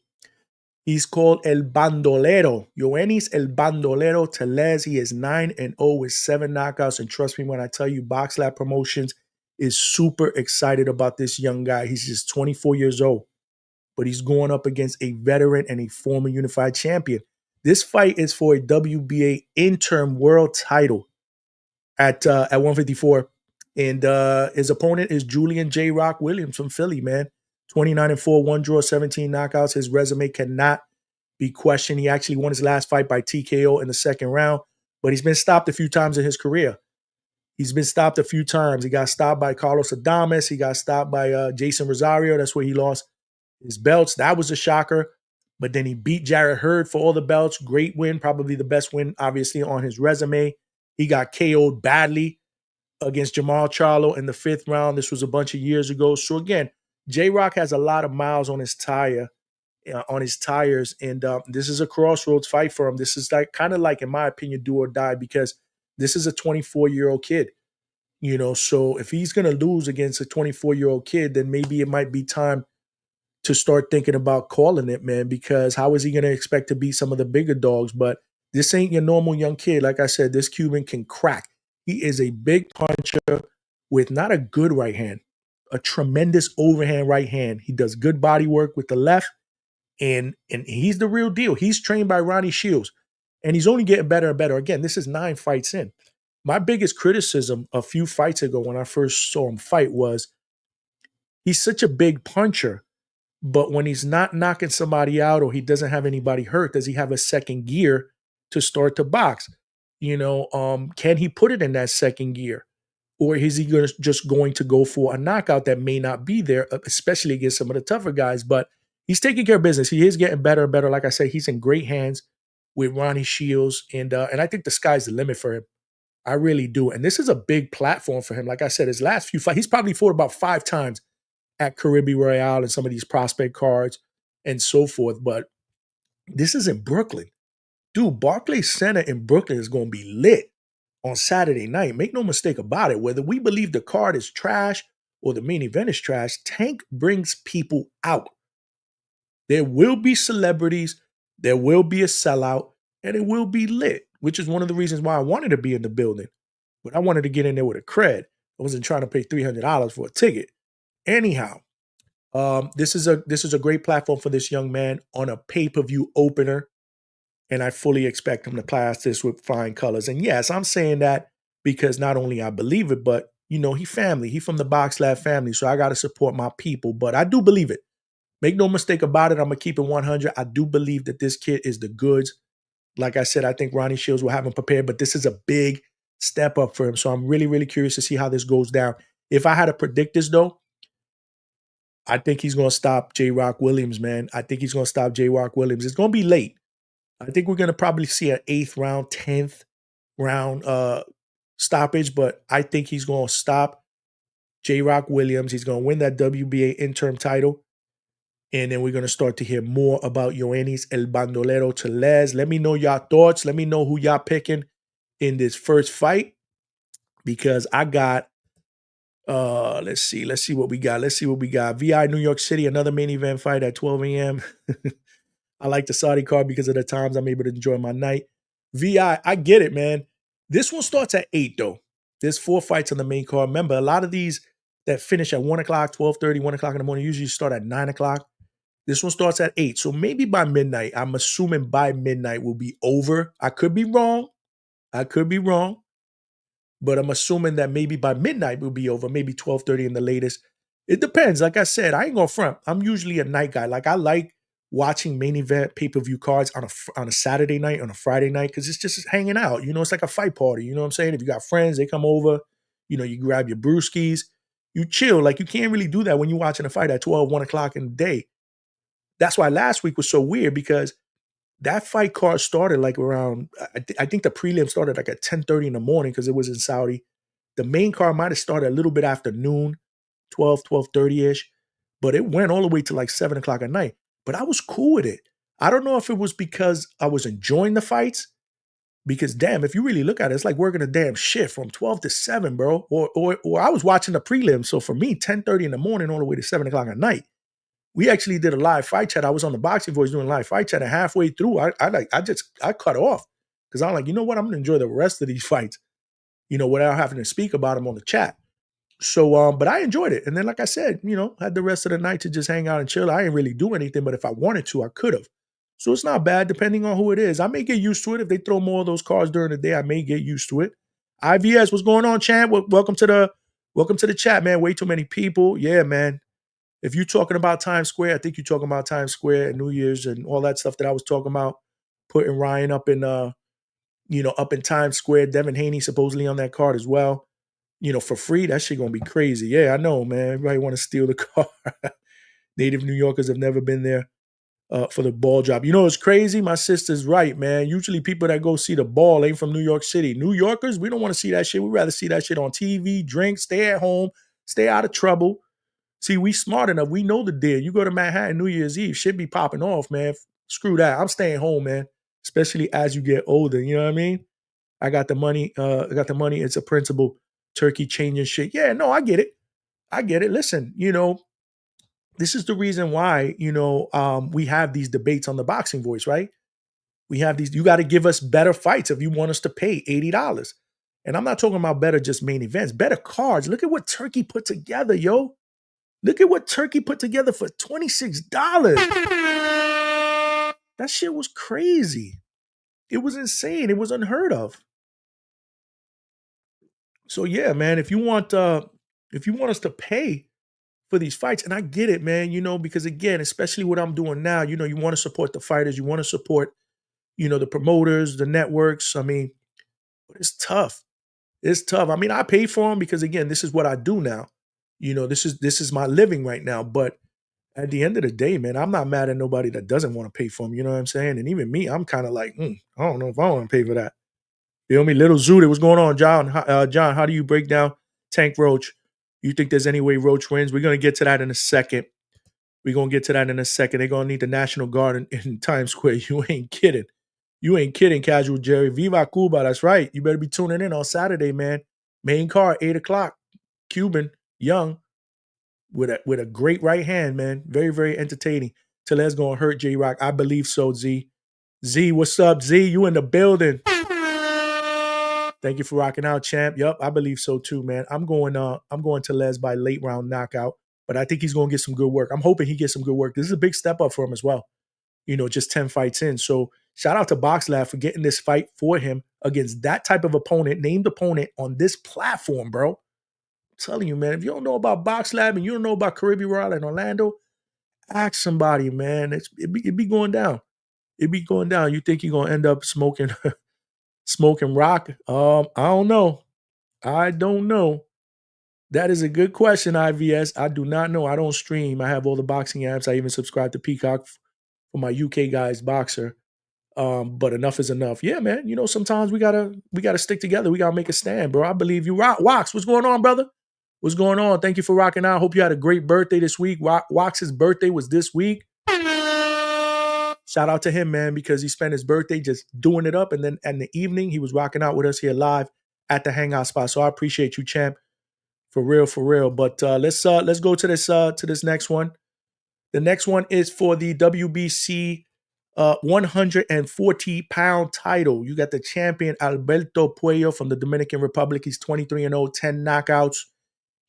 He's called El Bandolero. Yoenis El Bandolero Tellez. He is 9-0 with 7 knockouts. And trust me when I tell you, Box Lab Promotions is super excited about this young guy. He's just 24 years old. But he's going up against a veteran and a former unified champion. This fight is for a WBA interim world title at 154. And his opponent is Julian J. Rock Williams from Philly, man. 29-4, 1 draw, 17 knockouts. His resume cannot be questioned. He actually won his last fight by TKO in the second round, but he's been stopped a few times in his career. He's been stopped a few times. He got stopped by Carlos Adames. He got stopped by Jason Rosario. That's where he lost his belts. That was a shocker. But then he beat Jarrett Hurd for all the belts. Great win, probably the best win, obviously, on his resume. He got KO'd badly against Jamal Charlo in the 5th round. This was a bunch of years ago. So again, J-Rock has a lot of miles on his tires, and this is a crossroads fight for him. This is like kind of like, in my opinion, do or die, because this is a 24-year-old kid. So if he's gonna lose against a 24-year-old kid, then maybe it might be time to start thinking about calling it, man, because how is he going to expect to beat some of the bigger dogs? But this ain't your normal young kid. Like I said, this Cuban can crack. He is a big puncher with not a good right hand, a tremendous overhand right hand. He does good body work with the left, and he's the real deal. He's trained by Ronnie Shields, and he's only getting better and better. Again, this is 9 fights in. My biggest criticism a few fights ago when I first saw him fight was he's such a big puncher, but when he's not knocking somebody out or he doesn't have anybody hurt, does he have a second gear to start to box? Can he put it in that second gear? Or is he just going to go for a knockout that may not be there, especially against some of the tougher guys? But he's taking care of business. He is getting better and better. Like I said, he's in great hands with Ronnie Shields. And I think the sky's the limit for him. I really do. And this is a big platform for him. Like I said, his last few fights, he's probably fought about 5 times at Caribbean Royale and some of these prospect cards and so forth. But this is in Brooklyn. Dude, Barclays Center in Brooklyn is going to be lit on Saturday night. Make no mistake about it. Whether we believe the card is trash or the main event is trash, Tank brings people out. There will be celebrities, there will be a sellout, and it will be lit, which is one of the reasons why I wanted to be in the building. But I wanted to get in there with a cred. I wasn't trying to pay $300 for a ticket. Anyhow, this is a great platform for this young man on a pay-per-view opener, and I fully expect him to pass this with flying colors. And yes, I'm saying that because not only I believe it, but he family. He from the Box Lab family, so I got to support my people. But I do believe it. Make no mistake about it. I'm gonna keep it 100. I do believe that this kid is the goods. Like I said, I think Ronnie Shields will have him prepared, but this is a big step up for him. So I'm really, really curious to see how this goes down. If I had to predict this, though, I think he's going to stop J-Rock Williams, man. I think he's going to stop J-Rock Williams. It's going to be late. I think we're going to probably see an 8th round, 10th round stoppage, but I think he's going to stop J-Rock Williams. He's going to win that WBA interim title. And then we're going to start to hear more about Yoenis El Bandolero Tellez. Let me know y'all thoughts. Let me know who y'all picking in this first fight, because I got let's see what we got. VI New York City, another main event fight at 12 a.m. I like the Saudi card because of the times I'm able to enjoy my night. VI, I get it, man. This one starts at 8, though. There's 4 fights on the main card. Remember, a lot of these that finish at 1 o'clock, 12:30, 1 o'clock in the morning usually start at 9 o'clock. This one starts at 8. So maybe by midnight, I'm assuming by midnight will be over. I could be wrong. But I'm assuming that maybe by midnight we'll be over, maybe 12:30 in the latest. It depends. Like I said, I ain't gonna front. I'm usually a night guy. Like I like watching main event pay-per-view cards on a Saturday night, on a Friday night, because it's just hanging out. It's like a fight party. You know what I'm saying? If you got friends, they come over, you grab your brewskis, you chill. Like you can't really do that when you're watching a fight at 12, 1 o'clock in the day. That's why last week was so weird, because that fight card started like around, I think the prelim started like at 10:30 in the morning because it was in Saudi. The main card might have started a little bit after noon, 12:30-ish, but it went all the way to like 7 o'clock at night. But I was cool with it. I don't know if it was because I was enjoying the fights, because damn, if you really look at it, it's like working a damn shift from 12 to 7, bro. Or I was watching the prelim. So for me, 10:30 in the morning all the way to 7 o'clock at night. We actually did a live fight chat. I was on the Boxing Voice doing a live fight chat, and halfway through, I cut off because I'm like, you know what? I'm gonna enjoy the rest of these fights, without having to speak about them on the chat. So, but I enjoyed it. And then, like I said, had the rest of the night to just hang out and chill. I didn't really do anything, but if I wanted to, I could have. So it's not bad, depending on who it is. I may get used to it. If they throw more of those cards during the day, I may get used to it. IVS, what's going on, champ? Welcome to the chat, man. Way too many people. Yeah, man. If you're talking about Times Square, I think you're talking about Times Square and New Year's and all that stuff that I was talking about. Putting Ryan up in Times Square. Devin Haney supposedly on that card as well. For free. That shit gonna be crazy. Yeah, I know, man. Everybody want to steal the car. Native New Yorkers have never been there. for the ball drop. You know, it's crazy. My sister's right, man. Usually people that go see the ball ain't from New York City. New Yorkers, we don't want to see that shit. We'd rather see that shit on TV, drink, stay at home, stay out of trouble. See, we smart enough. We know the deal. You go to Manhattan New Year's Eve, shit be popping off, man. Screw that. I'm staying home, man. Especially as you get older. You know what I mean? I got the money. I got the money. It's a principle. Turkey changing shit. Yeah, no, I get it. I get it. Listen, this is the reason why, we have these debates on the Boxing Voice, right? We have these, you got to give us better fights if you want us to pay $80. And I'm not talking about better just main events, better cards. Look at what Turkey put together, yo. Look at what Turkey put together for $26. That shit was crazy. It was insane. It was unheard of. So yeah, man, if you want us to pay for these fights, and I get it, man, because again, especially what I'm doing now, you want to support the fighters, you want to support, the promoters, the networks. I mean, but it's tough. It's tough. I mean, I pay for them because again, this is what I do now. This is my living right now. But at the end of the day, man, I'm not mad at nobody that doesn't want to pay for them. You know what I'm saying? And even me, I'm kind of like, I don't know if I want to pay for that. Feel me? Little Zuda, what's going on, John? John, how do you break down Tank Roach? You think there's any way Roach wins? We're going to get to that in a second. They're going to need the National Guard in Times Square. You ain't kidding. You ain't kidding, Casual Jerry. Viva Cuba, that's right. You better be tuning in on Saturday, man. Main card, 8 o'clock. Cuban, young, with a great right hand, man. Very, very entertaining. Tellez going to hurt J-Rock. I believe so, Z. Z, what's up, Z? You in the building. Thank you for rocking out, champ. Yup, I believe so too, man. I'm going Tellez by late round knockout, but I think he's going to get some good work. I'm hoping he gets some good work. This is a big step up for him as well. Just 10 fights in. So shout out to BoxLab for getting this fight for him against that type of opponent, named opponent on this platform, bro. I'm telling you, man, if you don't know about BoxLab and you don't know about Caribbean Royale in Orlando, ask somebody, man. It be going down. It be going down. You think you're going to end up smoking rock? I don't know. That is a good question, IVS. I do not know. I don't stream. I have all the boxing apps. I even subscribe to Peacock for my UK guys boxer. But enough is enough. Yeah, man. Sometimes we gotta stick together. We gotta make a stand, bro. I believe you. Wax, what's going on, brother? What's going on? Thank you for rocking out. Hope you had a great birthday this week. Wax's birthday was this week. Shout out to him, man, because he spent his birthday just doing it up. And then in the evening, he was rocking out with us here live at the Hangout spot. So I appreciate you, champ. For real, for real. But let's go to this next one. The next one is for the WBC 140-pound title. You got the champion Alberto Puella from the Dominican Republic. He's 23-0, 10 knockouts.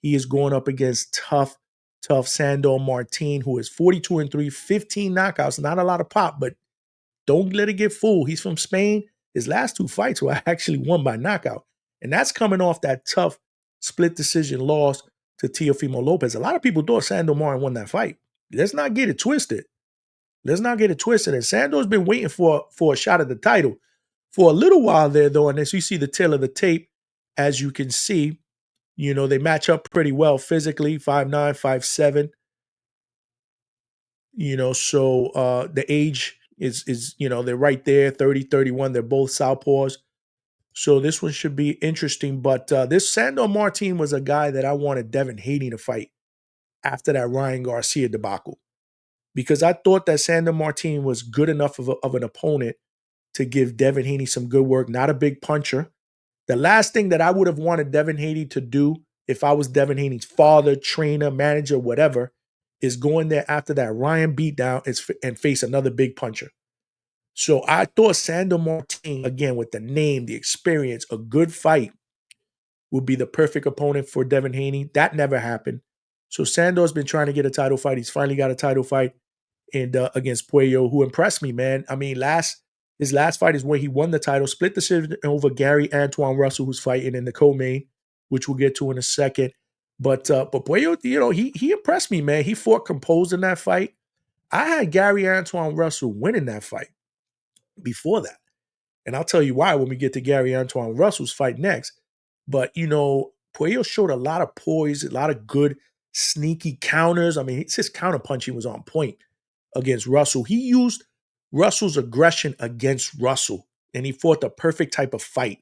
He is going up against tough Sandor Martin, who is 42-3, 15 knockouts. Not a lot of pop, but don't let it get fooled. He's from Spain. His last 2 fights were actually won by knockout. And that's coming off that tough split decision loss to Teofimo Lopez. A lot of people thought Sandor Martin won that fight. Let's not get it twisted. And Sandor's been waiting for a shot at the title for a little while there, though. And as you see the tail of the tape, as you can see, they match up pretty well physically, 5'9", 5'7". So the age is they're right there, 30, 31. They're both southpaws. So this one should be interesting. But this Sandor Martin was a guy that I wanted Devin Haney to fight after that Ryan Garcia debacle, because I thought that Sandor Martin was good enough of an opponent to give Devin Haney some good work. Not a big puncher. The last thing that I would have wanted Devin Haney to do if I was Devin Haney's father, trainer, manager, whatever, is go in there after that Ryan beatdown and face another big puncher. So I thought Sandor Martin, again, with the name, the experience, a good fight, would be the perfect opponent for Devin Haney. That never happened. So Sandor's been trying to get a title fight. He's finally got a title fight against Puello, who impressed me, man. I mean, his last fight is where he won the title, split decision over Gary Antuanne Russell, who's fighting in the co-main, which we'll get to in a second. But Puello, he impressed me, man. He fought composed in that fight. I had Gary Antuanne Russell winning that fight before that. And I'll tell you why when we get to Gary Antuanne Russell's fight next. But, Puello showed a lot of poise, a lot of good sneaky counters. I mean, his counter punching was on point. against Russell. He used Russell's aggression against Russell, and he fought the perfect type of fight.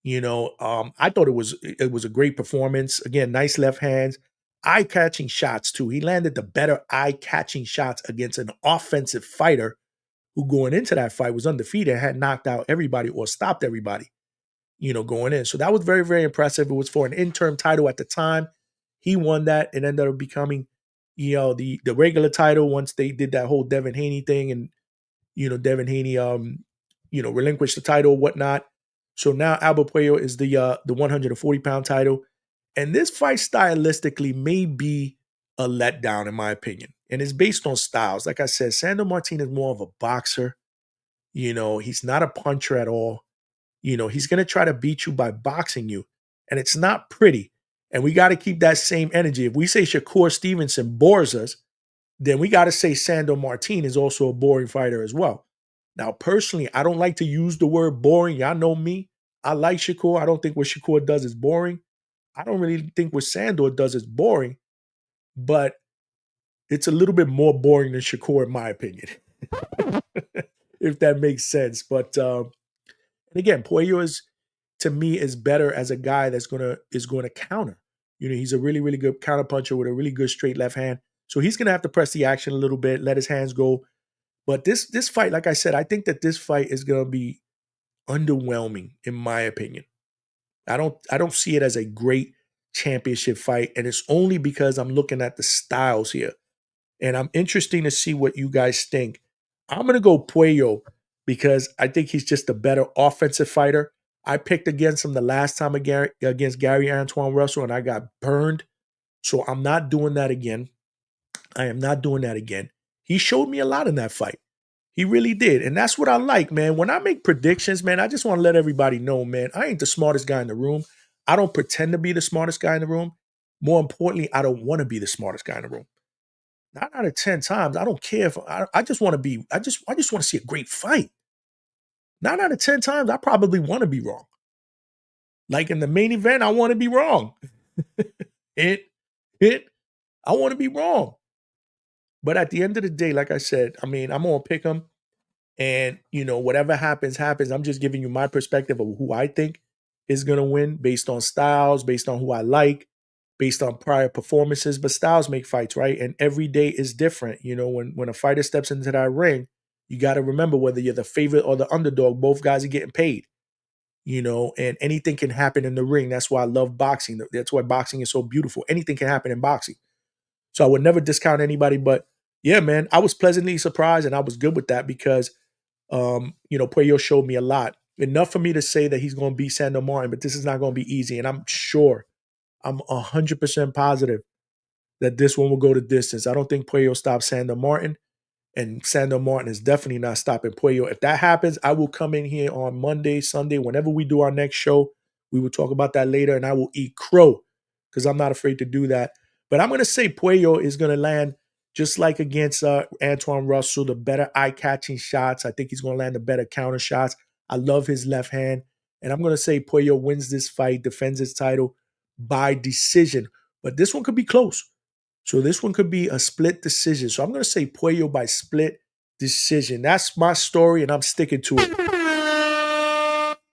I thought it was a great performance. Again, nice left hands, eye-catching shots too. He landed the better eye-catching shots against an offensive fighter who going into that fight was undefeated, had knocked out everybody or stopped everybody, going in. So that was very, very impressive. It was for an interim title at the time. He won that and ended up becoming, the regular title once they did that whole Devin Haney thing, and Devin Haney relinquished the title, whatnot. So now Albert Puello is the 140-pound title. And this fight stylistically may be a letdown, in my opinion. And it's based on styles. Like I said, Sandor Martin is more of a boxer. He's not a puncher at all. He's going to try to beat you by boxing you. And it's not pretty. And we got to keep that same energy. If we say Shakur Stevenson bores us, then we got to say Sandor Martin is also a boring fighter as well. Now, personally, I don't like to use the word boring. Y'all know me. I like Shakur. I don't think what Shakur does is boring. I don't really think what Sandor does is boring, but it's a little bit more boring than Shakur, in my opinion, if that makes sense. But and again, Puello to me is better as a guy is going to counter. He's a really, really good counter puncher with a really good straight left hand. So he's going to have to press the action a little bit, let his hands go. But this fight, like I said, I think that this fight is going to be underwhelming, in my opinion. I don't see it as a great championship fight, and it's only because I'm looking at the styles here, and I'm interested to see what you guys think. I'm going to go Puello because I think he's just a better offensive fighter. I picked against him the last time against Gary Antuanne Russell, and I got burned. So I'm not doing that again. I am not doing that again. He showed me a lot in that fight. He really did. And that's what I like, man. When I make predictions, man, I just want to let everybody know, man, I ain't the smartest guy in the room. I don't pretend to be the smartest guy in the room. More importantly, I don't want to be the smartest guy in the room. 9 out of 10 times, I don't care if I just want to be, I just want to see a great fight. 9 out of 10 times, I probably want to be wrong. Like in the main event, I want to be wrong. I want to be wrong. But at the end of the day, like I said, I'm going to pick him. And, whatever happens, happens. I'm just giving you my perspective of who I think is going to win based on styles, based on who I like, based on prior performances. But styles make fights, right? And every day is different. When a fighter steps into that ring, you got to remember whether you're the favorite or the underdog, both guys are getting paid. And anything can happen in the ring. That's why I love boxing. That's why boxing is so beautiful. Anything can happen in boxing. So I would never discount anybody, but yeah, man, I was pleasantly surprised and I was good with that because, Puello showed me a lot. Enough for me to say that he's going to beat Sandor Martin, but this is not going to be easy. And I'm 100% positive that this one will go the distance. I don't think Puello stops Sandor Martin. And Sandor Martin is definitely not stopping Puello. If that happens, I will come in here on Monday, Sunday, whenever we do our next show. We will talk about that later, and I will eat crow because I'm not afraid to do that. But I'm going to say Puello is going to land just like against Antuanne Russell, the better eye-catching shots. I think he's going to land the better counter shots. I love his left hand. And I'm going to say Puello wins this fight, defends his title by decision. But this one could be close. So this one could be a split decision. So I'm going to say Puello by split decision. That's my story, and I'm sticking to it.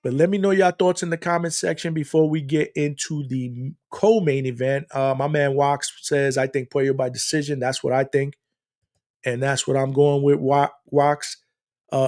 But let me know your thoughts in the comment section before we get into the co-main event. My man Wax says, I think Puello by decision. That's what I think. And that's what I'm going with, Wax.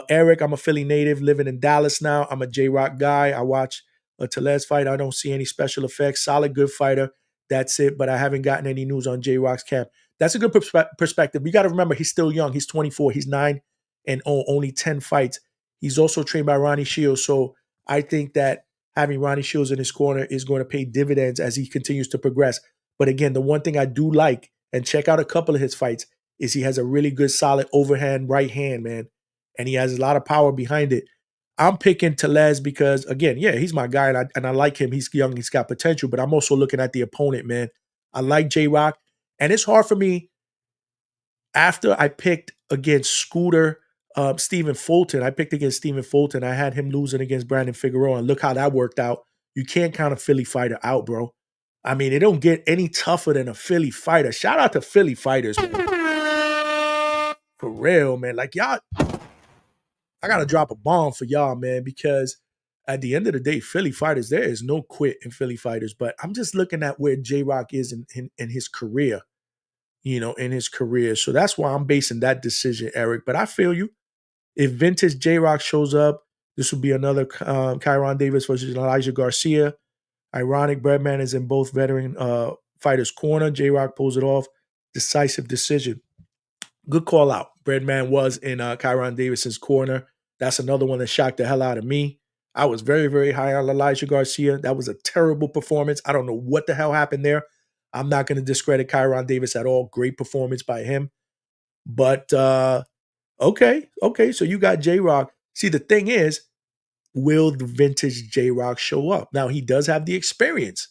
Eric, I'm a Philly native living in Dallas now. I'm a J-Rock guy. I watch a Tellez fight. I don't see any special effects. Solid, good fighter. That's it. But I haven't gotten any news on J-Rock's camp. That's a good perspective. We got to remember he's still young. He's 24. He's 9 and only 10 fights. He's also trained by Ronnie Shields. So I think that having Ronnie Shields in his corner is going to pay dividends as he continues to progress. But again, the one thing I do like, and check out a couple of his fights, is he has a really good, solid overhand right hand, man. And he has a lot of power behind it. I'm picking Tellez because, again, yeah, he's my guy, and I like him. He's young. He's got potential. But I'm also looking at the opponent, man. I like J-Rock. And it's hard for me after I picked against Stephen Fulton. I picked against Stephen Fulton. I had him losing against Brandon Figueroa. And look how that worked out. You can't count a Philly fighter out, bro. I mean, it don't get any tougher than a Philly fighter. Shout out to Philly fighters, man. For real, man. Like y'all, I gotta drop a bomb for y'all, man, because at the end of the day, Philly fighters, there is no quit in Philly fighters. But I'm just looking at where J Rock is in his career, in his career. So that's why I'm basing that decision, Eric. But I feel you. If vintage J Rock shows up, this will be another Kyron Davis versus Elijah Garcia. Ironic, Breadman is in both veteran fighters' corner. J Rock pulls it off. Decisive decision. Good call out. Breadman was in Kyron Davis's corner. That's another one that shocked the hell out of me. I was very, very high on Elijah Garcia. That was a terrible performance. I don't know what the hell happened there. I'm not going to discredit Kyron Davis at all. Great performance by him. But okay. So you got J Rock. See, the thing is, will the vintage J Rock show up? Now, he does have the experience,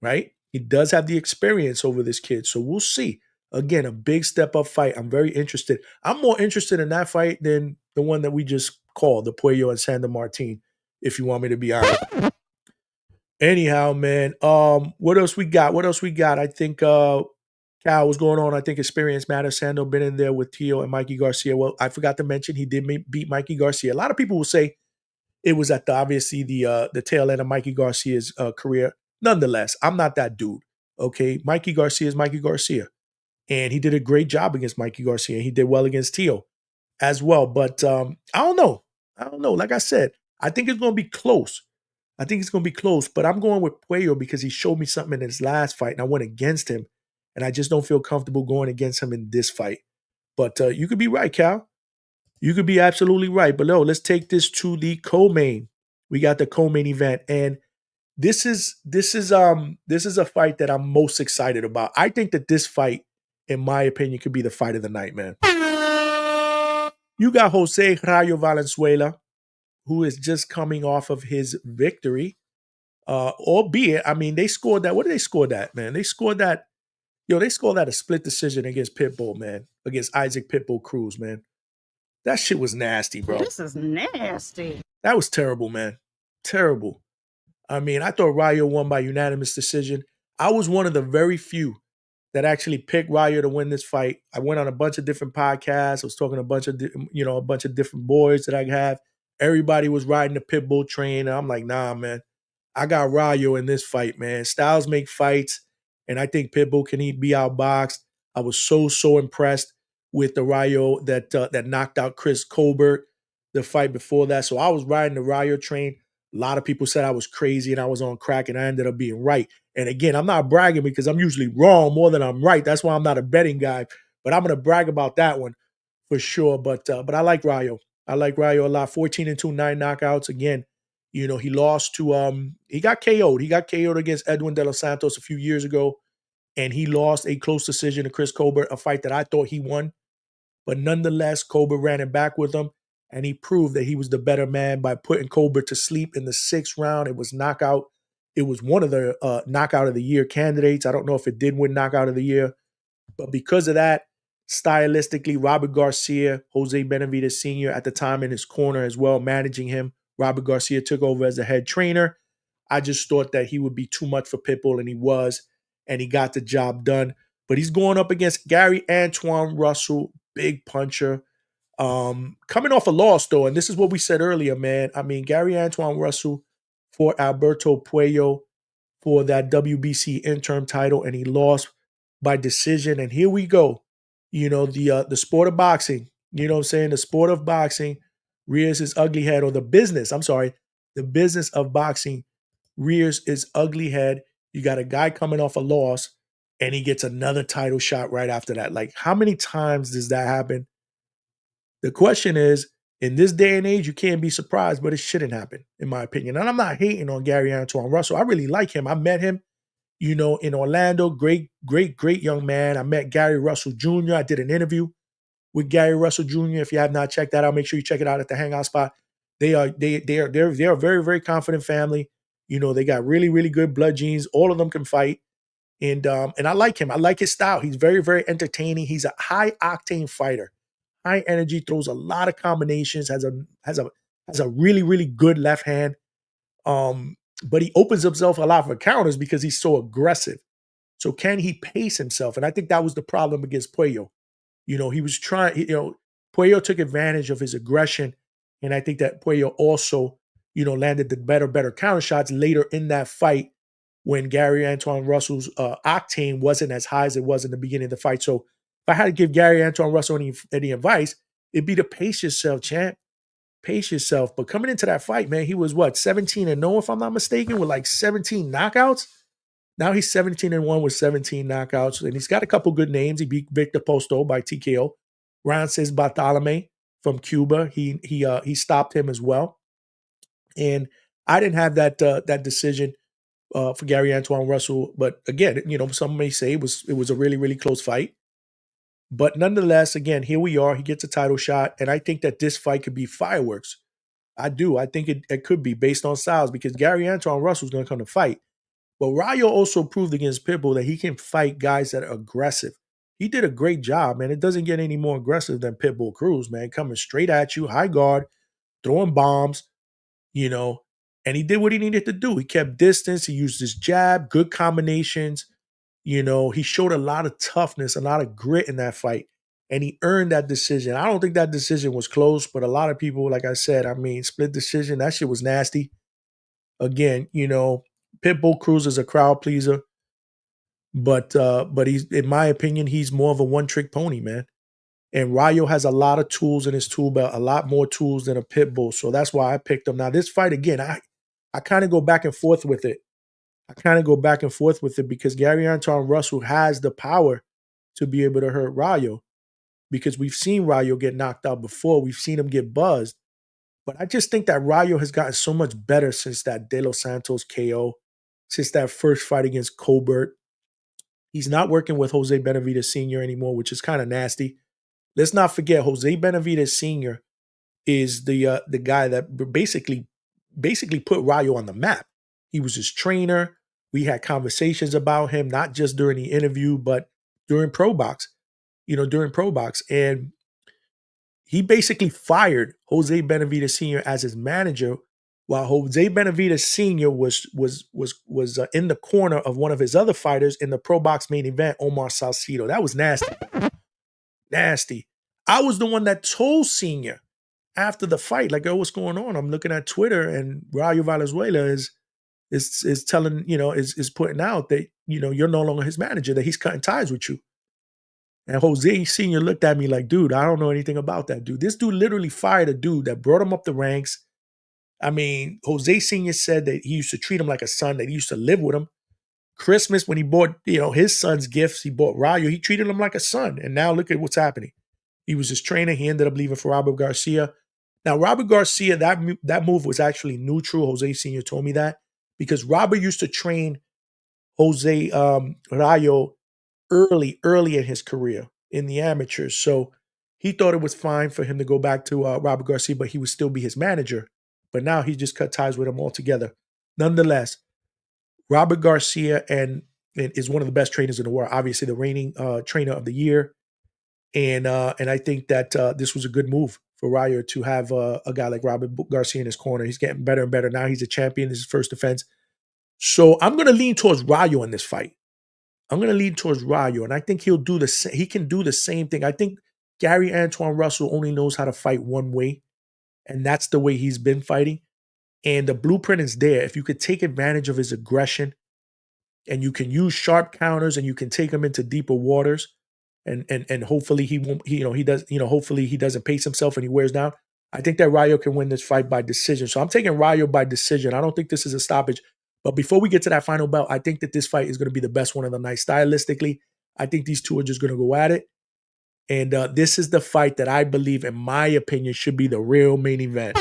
right? He does have the experience over this kid. So we'll see. Again, a big step up fight. I'm very interested. I'm more interested in that fight than the one that we just called, the Puello and Sandor Martin, if you want me to be honest. Anyhow, man, what else we got? I think Cal, what's going on? I think experience matters. Sandor been in there with Tio and Mikey Garcia. Well, I forgot to mention he did beat Mikey Garcia. A lot of people will say it was at obviously the tail end of Mikey Garcia's career. Nonetheless, I'm not that dude. Okay, Mikey Garcia is Mikey Garcia, and he did a great job against Mikey Garcia. He did well against Tio as well. But I don't know. Like I said, I think it's going to be close. But I'm going with Puello because he showed me something in his last fight, and I went against him, and I just don't feel comfortable going against him in this fight. But you could be right, Cal. You could be absolutely right. But no, let's take this to the co-main. We got the co-main event, and this is a fight that I'm most excited about. I think that this fight, in my opinion, could be the fight of the night, man. You got Jose Rayo Valenzuela, who is just coming off of his victory. Albeit, I mean, they scored that. What did they score that, man? They scored that a split decision against Pitbull, man. Against Isaac Pitbull Cruz, man. That shit was nasty, bro. This is nasty. That was terrible, man. Terrible. I mean, I thought Rayo won by unanimous decision. I was one of the very few that actually picked Rayo to win this fight. I went on a bunch of different podcasts. I was talking to a bunch of different boys that I have. Everybody was riding the Pitbull train. And I'm like, nah, man. I got Rayo in this fight, man. Styles make fights, and I think Pitbull can be outboxed. I was so impressed with the Rayo that knocked out Chris Colbert the fight before that. So I was riding the Rayo train. A lot of people said I was crazy and I was on crack, and I ended up being right. And again, I'm not bragging because I'm usually wrong more than I'm right. That's why I'm not a betting guy. But I'm going to brag about that one for sure. But I like Rayo. I like Rayo a lot. 14-2, 9 knockouts. Again, he lost to he got KO'd. He got KO'd against Edwin De Los Santos a few years ago, and he lost a close decision to Chris Colbert, a fight that I thought he won. But nonetheless, Colbert ran it back with him, and he proved that he was the better man by putting Colbert to sleep in the 6th round. It was knockout. It was one of the knockout of the year candidates. I don't know if it did win knockout of the year, but because of that, stylistically, Robert Garcia, Jose Benavidez Sr. at the time in his corner as well, managing him. Robert Garcia took over as the head trainer. I just thought that he would be too much for Pitbull, and he was, and he got the job done. But he's going up against Gary Antuanne Russell, big puncher. Coming off a loss, though, and this is what we said earlier, man. I mean, Gary Antuanne Russell fought Alberto Puella for that WBC interim title, and he lost by decision. And here we go. The sport of boxing, you know what I'm saying? The sport of boxing rears his ugly head, or the business of boxing rears his ugly head. You got a guy coming off a loss, and he gets another title shot right after that. Like, how many times does that happen? The question is, in this day and age, you can't be surprised, but it shouldn't happen, in my opinion. And I'm not hating on Gary Antuanne Russell. I really like him. I met him, in Orlando. Great young man. I met Gary Russell Jr. I did an interview with Gary Russell Jr. If you have not checked that out, make sure you check it out at the Hangout spot. They're a very, very confident family. They got really, really good blood genes. All of them can fight. And I like him. I like his style. He's very, very entertaining. He's a high octane fighter. High energy, throws a lot of combinations, has a really, really good left hand. But he opens himself a lot for counters because he's so aggressive. So can he pace himself? And I think that was the problem against Puello. He was trying, Puella took advantage of his aggression, and I think that Puella also, landed the better counter shots later in that fight when Gary Antuanne Russell's octane wasn't as high as it was in the beginning of the fight. So if I had to give Gary Antuanne Russell any advice, it'd be to pace yourself, champ. Pace yourself. But coming into that fight, man, he was what, 17-0, if I'm not mistaken, with like 17 knockouts. Now he's 17-1 with 17 knockouts, and he's got a couple good names. He beat Victor Posto by TKO. Rances Bartolome from Cuba, he stopped him as well. And I didn't have that decision for Gary Antuanne Russell, but again, some may say it was a really, really close fight. But nonetheless, again, here we are. He gets a title shot, and I think that this fight could be fireworks. I do. I think it could be based on styles because Gary Antuanne Russell's going to come to fight. But Rayo also proved against Pitbull that he can fight guys that are aggressive. He did a great job, man. It doesn't get any more aggressive than Pitbull Cruz, man. Coming straight at you, high guard, throwing bombs, and he did what he needed to do. He kept distance. He used his jab, good combinations. He showed a lot of toughness, a lot of grit in that fight, and he earned that decision. I don't think that decision was close, but a lot of people, like I said, split decision. That shit was nasty. Again, Pitbull Cruz is a crowd pleaser, but he's, in my opinion, he's more of a one-trick pony, man. And Rayo has a lot of tools in his tool belt, a lot more tools than a Pitbull. So that's why I picked him. Now, this fight, again, I kind of go back and forth with it. Because Gary Antuanne Russell has the power to be able to hurt Rayo because we've seen Rayo get knocked out before. We've seen him get buzzed. But I just think that Rayo has gotten so much better since that De Los Santos KO, since that first fight against Colbert. He's not working with Jose Benavidez Sr. anymore, which is kind of nasty. Let's not forget, Jose Benavidez Sr. is the guy that basically put Rayo on the map. He was his trainer. We had conversations about him, not just during the interview, but during Pro Box. And he basically fired Jose Benavidez Sr. as his manager, while Jose Benavidez Sr. was in the corner of one of his other fighters in the Pro Box main event, Omar Salcido. That was nasty. Nasty. I was the one that told Senior after the fight, like, oh, what's going on? I'm looking at Twitter, and Rayo Valenzuela is telling, is putting out that, you're no longer his manager, that he's cutting ties with you. And Jose Sr. looked at me like, dude, I don't know anything about that, dude. This dude literally fired a dude that brought him up the ranks. Jose Sr. said that he used to treat him like a son, that he used to live with him. Christmas, when he bought, his son's gifts, he bought Rayo, he treated him like a son. And now look at what's happening. He was his trainer. He ended up leaving for Robert Garcia. Now, Robert Garcia, that move was actually neutral. Jose Sr. told me that because Robert used to train Jose Rayo early in his career in the amateurs. So he thought it was fine for him to go back to Robert Garcia, but he would still be his manager. But now he just cut ties with him altogether. Nonetheless, Robert Garcia and is one of the best trainers in the world. Obviously, the reigning trainer of the year. And I think that this was a good move for Rayo to have a guy like Robert Garcia in his corner. He's getting better and better. Now he's a champion. This is his first defense. So I'm going to lean towards Rayo in this fight. I'm going to lean towards Rayo, and I think he'll do he can do the same thing. I think Gary Antuanne Russell only knows how to fight one way, and that's the way he's been fighting. And the blueprint is there. If you could take advantage of his aggression, and you can use sharp counters, and you can take him into deeper waters, and hopefully he won't, hopefully he doesn't pace himself and he wears down. I think that Rayo can win this fight by decision. So I'm taking Rayo by decision. I don't think this is a stoppage. But before we get to that final belt, I think that this fight is going to be the best one of the night. Stylistically, I think these two are just going to go at it. And this is the fight that I believe, in my opinion, should be the real main event.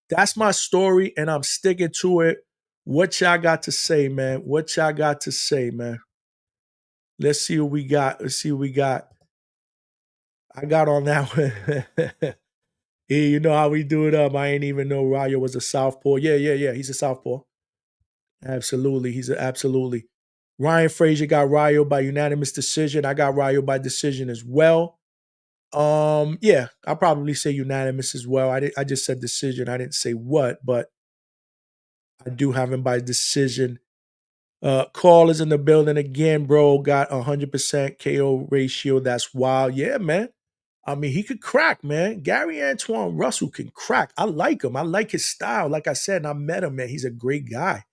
That's my story, and I'm sticking to it. What y'all got to say, man? Let's see what we got. I got on that one. Yeah, you know how we do it up. I ain't even know Rayo was a southpaw. Yeah. He's a southpaw. Absolutely. Absolutely. Ryan Frazier got Rayo by unanimous decision. I got Rayo by decision as well. Yeah, I'll probably say unanimous as well. I just said decision. I didn't say what, but I do have him by decision. Carl is in the building again, bro. Got 100% KO ratio. That's wild. Yeah, man. I mean, he could crack, man. Gary Antuanne Russell can crack. I like him. I like his style. Like I said, and I met him, man. He's a great guy.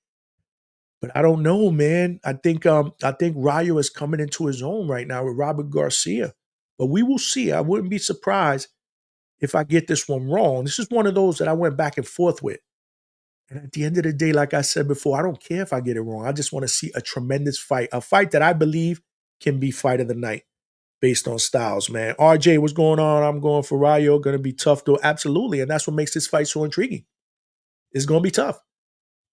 But I don't know, man. I think Rayo is coming into his own right now with Robert Garcia. But we will see. I wouldn't be surprised if I get this one wrong. This is one of those that I went back and forth with. And at the end of the day, like I said before, I don't care if I get it wrong. I just want to see a tremendous fight, a fight that I believe can be fight of the night based on styles, man. RJ, what's going on? I'm going for Rayo. Going to be tough, though. Absolutely. And that's what makes this fight so intriguing. It's going to be tough.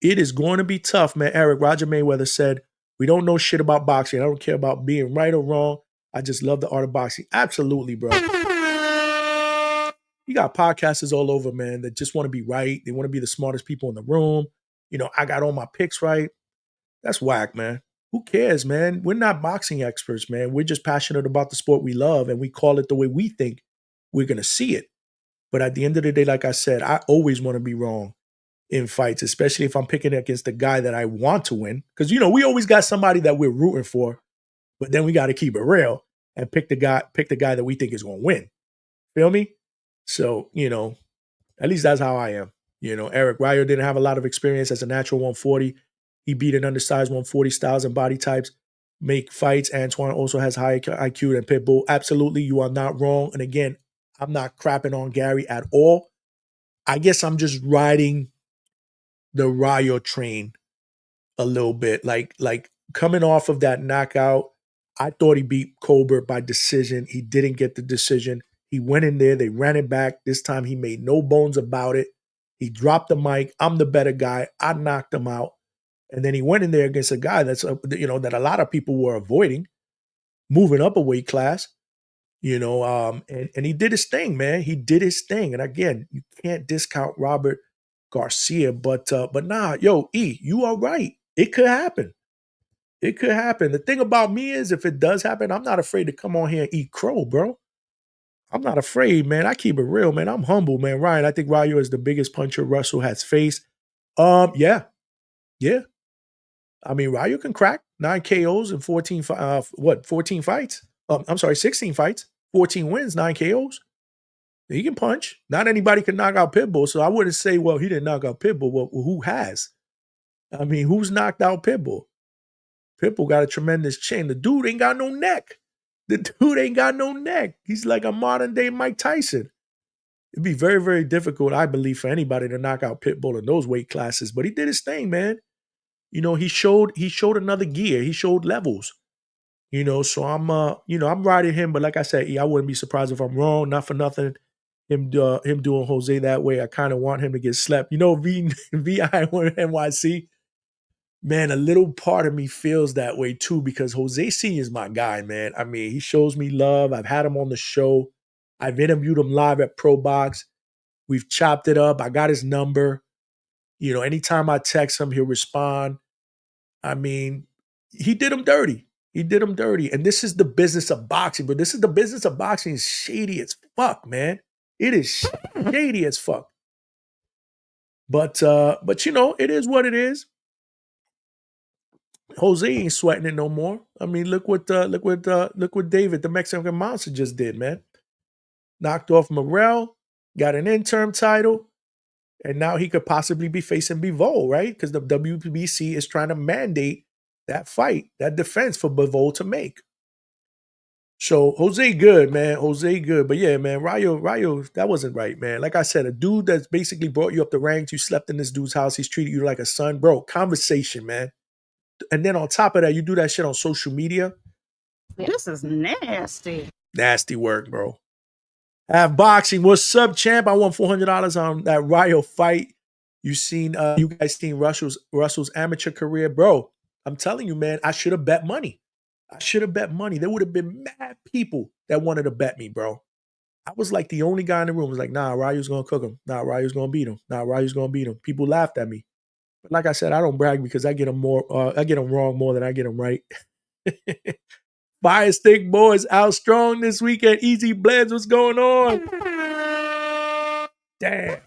It is going to be tough, man. Eric, Roger Mayweather said, we don't know shit about boxing. I don't care about being right or wrong. I just love the art of boxing. Absolutely, bro. You got podcasters all over, man, that just want to be right. They want to be the smartest people in the room. You know, I got all my picks right. That's whack, man. Who cares, man? We're not boxing experts, man. We're just passionate about the sport we love, and we call it the way we think we're going to see it. But at the end of the day, like I said, I always want to be wrong in fights, especially if I'm picking against the guy that I want to win. Because, you know, we always got somebody that we're rooting for, but then we got to keep it real and pick the guy that we think is going to win. Feel me? So, you know, at least that's how I am. You know, Eric Rayo didn't have a lot of experience as a natural 140. He beat an undersized 140 styles and body types, make fights. Antuanne also has higher IQ than Pitbull. Absolutely, you are not wrong. And again, I'm not crapping on Gary at all. I guess I'm just riding the Rayo train a little bit. Like coming off of that knockout, I thought he beat Colbert by decision. He didn't get the decision. He went in there. They ran it back. This time he made no bones about it. He dropped the mic. I'm the better guy. I knocked him out. And then he went in there against a guy that's, that a lot of people were avoiding, moving up a weight class, and he did his thing, man. He did his thing. And again, you can't discount Robert Garcia, but nah, yo, E, you are right. It could happen. It could happen. The thing about me is if it does happen, I'm not afraid to come on here and eat crow, bro. I'm not afraid, man. I keep it real, man. I'm humble, man. Ryan, I think Rayo is the biggest puncher Russell has faced. Yeah. I mean, Rayo can crack 9 KOs in 14 fights? I'm sorry, 16 fights, 14 wins, 9 KOs. He can punch. Not anybody can knock out Pitbull, so I wouldn't say, well, he didn't knock out Pitbull. Well, who has? I mean, who's knocked out Pitbull? Pitbull got a tremendous chin. The dude ain't got no neck. He's like a modern day Mike Tyson. It'd be very, very difficult, I believe, for anybody to knock out Pitbull in those weight classes. But he did his thing, man. You know, he showed another gear. He showed levels. You know, so I'm riding him. But like I said, I wouldn't be surprised if I'm wrong. Not for nothing. Him doing Jose that way, I kind of want him to get slept. You know, VI NYC. Man, a little part of me feels that way too because Jose Sr. is my guy, man. I mean, he shows me love. I've had him on the show. I've interviewed him live at Pro Box. We've chopped it up. I got his number. You know, anytime I text him, he'll respond. I mean, he did him dirty. And this is the business of boxing, but this is the business of boxing. It's shady as fuck, man. It is shady as fuck. But you know, it is what it is. Jose ain't sweating it no more. I mean, look what David, the Mexican Monster, just did, man. Knocked off Morrell, got an interim title, and now he could possibly be facing Bivol, right? Because the WBC is trying to mandate that fight, that defense for Bivol to make. So Jose good, man. Jose good. But yeah, man, Rayo, that wasn't right, man. Like I said, a dude that's basically brought you up the ranks, you slept in this dude's house, he's treated you like a son. Bro, conversation, man. And then on top of that, you do that shit on social media. This is nasty. Nasty work, bro. Have boxing. What's up, champ? I won $400 on that Rayo fight. You guys seen Russell's amateur career, bro? I'm telling you, man. I should have bet money. There would have been mad people that wanted to bet me, bro. I was like the only guy in the room. Was like, nah, Rayo's gonna cook him. Nah, Rayo's gonna beat him. People laughed at me. But like I said, I don't brag because I get them wrong more than I get them right. Fire Stick Boys out strong this weekend. Easy Blends, what's going on? Damn.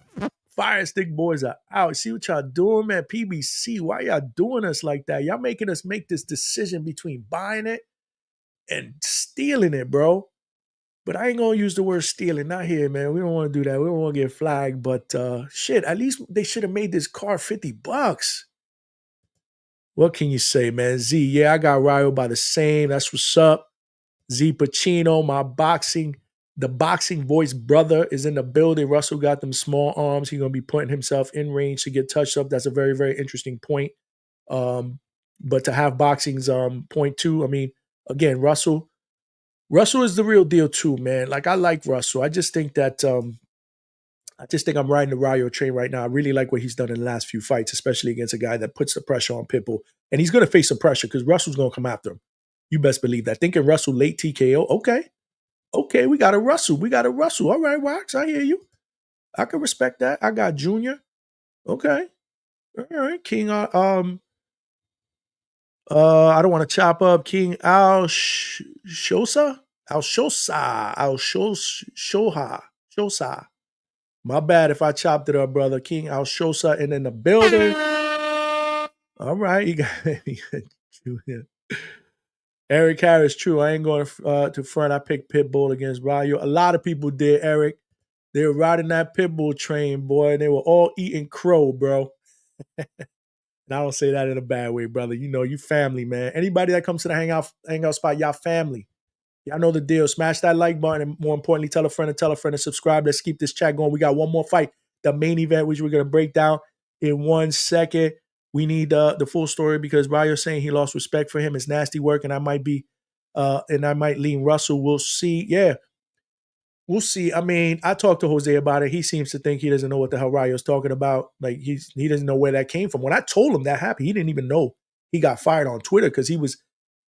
Fire Stick boys are out. See what y'all doing, man? PBC, why y'all doing us like that? Y'all making us make this decision between buying it and stealing it, bro. But I ain't gonna use the word stealing. Not here, man. We don't want to do that. We don't want to get flagged. But shit, at least they should have made this car $50. What can you say, man? Z, yeah, I got Rayo by the same. That's what's up. Z Pacino, the boxing voice brother is in the building. Russell got them small arms. He's gonna be putting himself in range to get touched up. That's a very, very interesting point. But to have boxing's point too, I mean, again, Russell is the real deal too, man. Like I like Russell. I just think I'm riding the Rayo train right now. I really like what he's done in the last few fights, especially against a guy that puts the pressure on Pitbull. And he's going to face some pressure because Russell's going to come after him. You best believe that. Thinking Russell late TKO. Okay, we got a Russell. All right, Wax, I hear you. I can respect that. I got Junior. Okay. All right, King. I don't want to chop up King Shosa. My bad if I chopped it up, brother. King Alshosa and in the building. All right, you got Eric Harris. True, I ain't going to front. I picked Pitbull against Rayo. A lot of people did, Eric. They were riding that Pitbull train, boy, and they were all eating crow, bro. And I don't say that in a bad way, brother. You know, you family, man. Anybody that comes to the hangout spot, y'all family. Y'all know the deal. Smash that like button and more importantly, tell a friend and subscribe. Let's keep this chat going. We got one more fight, the main event, which we're going to break down in 1 second. We need the full story because Rayo's saying he lost respect for him. It's nasty work, and I might lean Russell. We'll see. Yeah, we'll see. I mean, I talked to Jose about it. He seems to think he doesn't know what the hell Rayo's talking about. Like he doesn't know where that came from. When I told him that happened, he didn't even know he got fired on Twitter because he was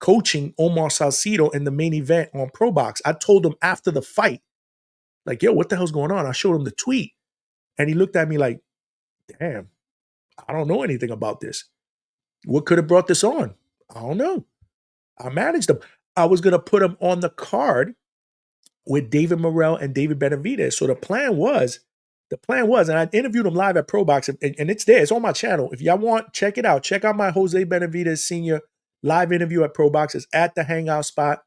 coaching Omar Salcido in the main event on Pro Box. I told him after the fight, like, yo, what the hell's going on? I showed him the tweet. And he looked at me like, damn, I don't know anything about this. What could have brought this on? I don't know. I managed him. I was going to put him on the card with David Morrell and David Benavidez. So the plan was, and I interviewed him live at Pro Box, and it's there. It's on my channel. If y'all want, check it out. Check out my Jose Benavidez Sr. live interview at Pro Box. It's at the Hangout spot.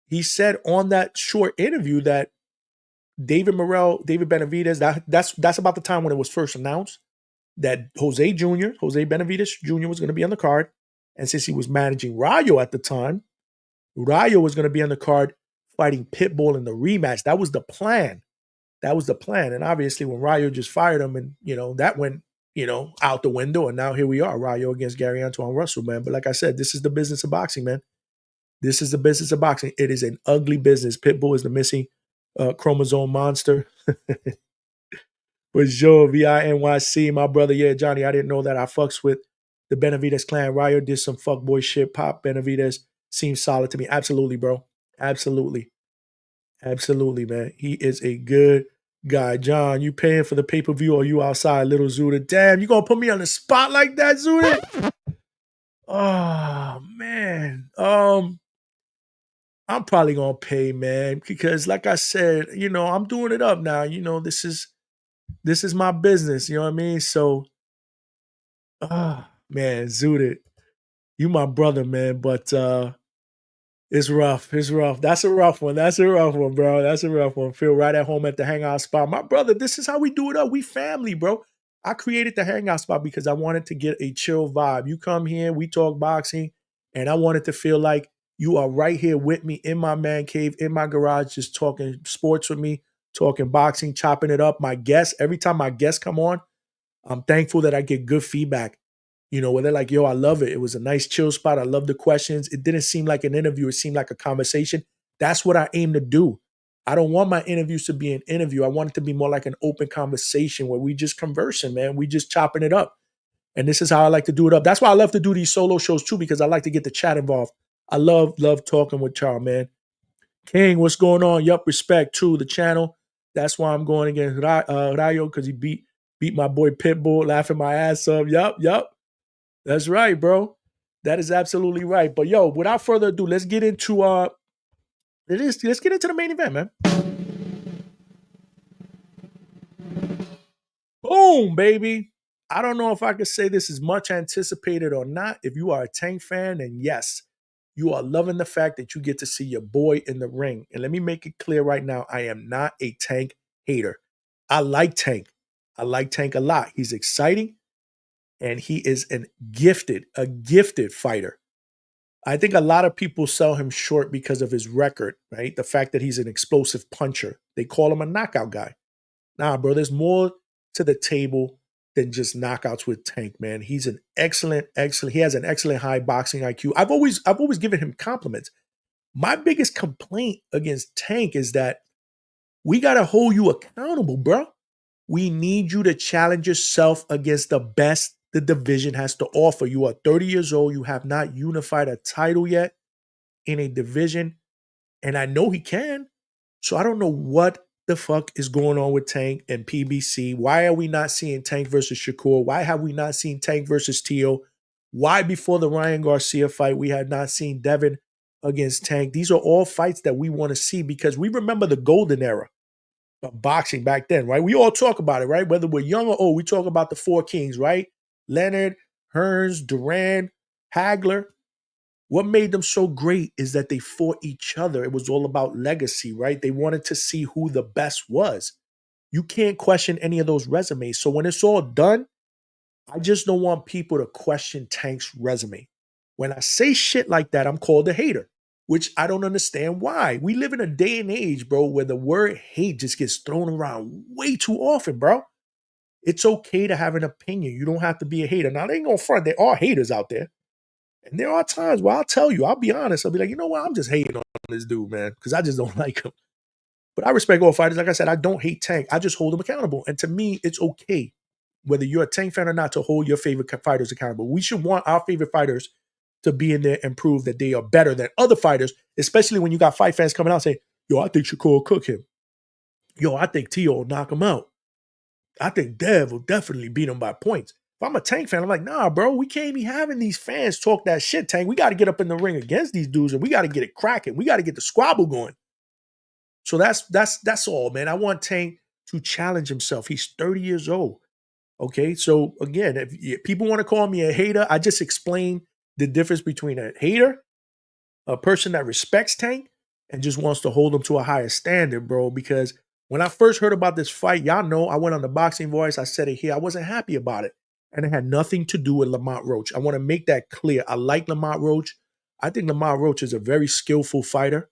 He said on that short interview that David Morrell, David Benavidez, that's about the time when it was first announced that Jose Benavidez Jr. was going to be on the card. And since he was managing Rayo at the time, Rayo was going to be on the card fighting Pitbull in the rematch. That was the plan. And obviously when Rayo just fired him and, that went, out the window. And now here we are, Rayo against Gary Antuanne Russell, man. But like I said, this is the business of boxing, man. This is the business of boxing. It is an ugly business. Pitbull is the missing chromosome monster. But Joe, VINYC, my brother, yeah, Johnny, I didn't know that. I fucks with the Benavidez clan. Rayo did some fuckboy shit. Pop Benavidez seems solid to me. Absolutely, bro. Absolutely, man. He is a good guy. John, you paying for the pay-per-view or you outside, little Zuda? Damn, you gonna put me on the spot like that, Zuda? Oh, man. I'm probably gonna pay, man, because like I said, I'm doing it up now. This is my business, you know what I mean? So, man, Zuda, you my brother, man, but it's rough. That's a rough one, bro. That's a rough one. Feel right at home at the Hangout spot. My brother, this is how we do it up. We family, bro. I created the Hangout spot because I wanted to get a chill vibe. You come here, we talk boxing, and I wanted to feel like you are right here with me in my man cave, in my garage, just talking sports with me, talking boxing, chopping it up. My guests, every time my guests come on, I'm thankful that I get good feedback. Where they're like, yo, I love it. It was a nice chill spot. I love the questions. It didn't seem like an interview. It seemed like a conversation. That's what I aim to do. I don't want my interviews to be an interview. I want it to be more like an open conversation where we just conversing, man. We just chopping it up. And this is how I like to do it up. That's why I love to do these solo shows too, because I like to get the chat involved. I love talking with y'all, man. King, what's going on? Yup, respect to the channel. That's why I'm going against Rayo, because he beat my boy Pitbull, laughing my ass up. Yup. That's right, bro. That is absolutely right. But yo, without further ado, let's get into the main event, man. Boom, baby. I don't know if I could say this is much anticipated or not. If you are a Tank fan, then yes, you are loving the fact that you get to see your boy in the ring. And let me make it clear right now, I am not a Tank hater. I like Tank. I like Tank a lot. He's exciting and he is a gifted fighter. I think a lot of people sell him short because of his record, right? The fact that he's an explosive puncher. They call him a knockout guy. Nah, bro, there's more to the table than just knockouts with Tank, man. He's an excellent, he has an excellent high boxing IQ. I've always given him compliments. My biggest complaint against Tank is that we gotta hold you accountable, bro. We need you to challenge yourself against the best the division has to offer. You are 30 years old. You have not unified a title yet in a division. And I know he can. So I don't know what the fuck is going on with Tank and PBC. Why are we not seeing Tank versus Shakur? Why have we not seen Tank versus Tio? Why before the Ryan Garcia fight, we had not seen Devin against Tank? These are all fights that we want to see because we remember the golden era of boxing back then, right? We all talk about it, right? Whether we're young or old, we talk about the four kings, right? Leonard, Hearns, Duran, Hagler. What made them so great is that they fought each other. It was all about legacy, right? They wanted to see who the best was. You can't question any of those resumes. So when it's all done, I just don't want people to question Tank's resume. When I say shit like that, I'm called a hater, which I don't understand why. We live in a day and age, bro, where the word hate just gets thrown around way too often, bro. It's okay to have an opinion. You don't have to be a hater. Now, they ain't gonna front. There are haters out there. And there are times where I'll tell you, I'll be honest. I'll be like, you know what? I'm just hating on this dude, man, because I just don't like him. But I respect all fighters. Like I said, I don't hate Tank. I just hold them accountable. And to me, it's okay, whether you're a Tank fan or not, to hold your favorite fighters accountable. We should want our favorite fighters to be in there and prove that they are better than other fighters, especially when you got fight fans coming out saying, yo, I think Shakur will cook him. Yo, I think Tio will knock him out. I think Dev will definitely beat him by points. If I'm a Tank fan, I'm like, nah, bro, we can't be having these fans talk that shit, Tank. We got to get up in the ring against these dudes and we got to get it cracking. We got to get the squabble going. So that's all, man. I want Tank to challenge himself. He's 30 years old. Okay. So again, if people want to call me a hater, I just explained the difference between a hater, a person that respects Tank, and just wants to hold him to a higher standard, bro. Because when I first heard about this fight, y'all know I went on the Boxing Voice. I said it here. I wasn't happy about it. And it had nothing to do with Lamont Roach. I want to make that clear. I like Lamont Roach. I think Lamont Roach is a very skillful fighter.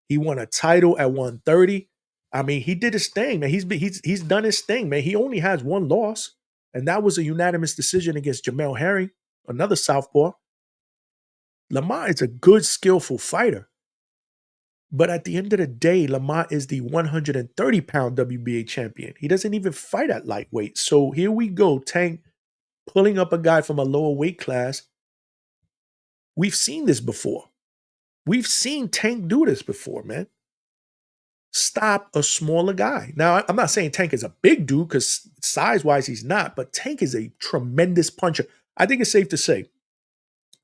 He won a title at 130. I mean, he did his thing, man. He's done his thing, man. He only has one loss, and that was a unanimous decision against Jamel Herring, another southpaw. Lamont is a good, skillful fighter. But at the end of the day, Lamont is the 130-pound WBA champion. He doesn't even fight at lightweight. So here we go, Tank pulling up a guy from a lower weight class. We've seen this before. We've seen Tank do this before, man. Stop a smaller guy. Now, I'm not saying Tank is a big dude because size-wise he's not, but Tank is a tremendous puncher. I think it's safe to say,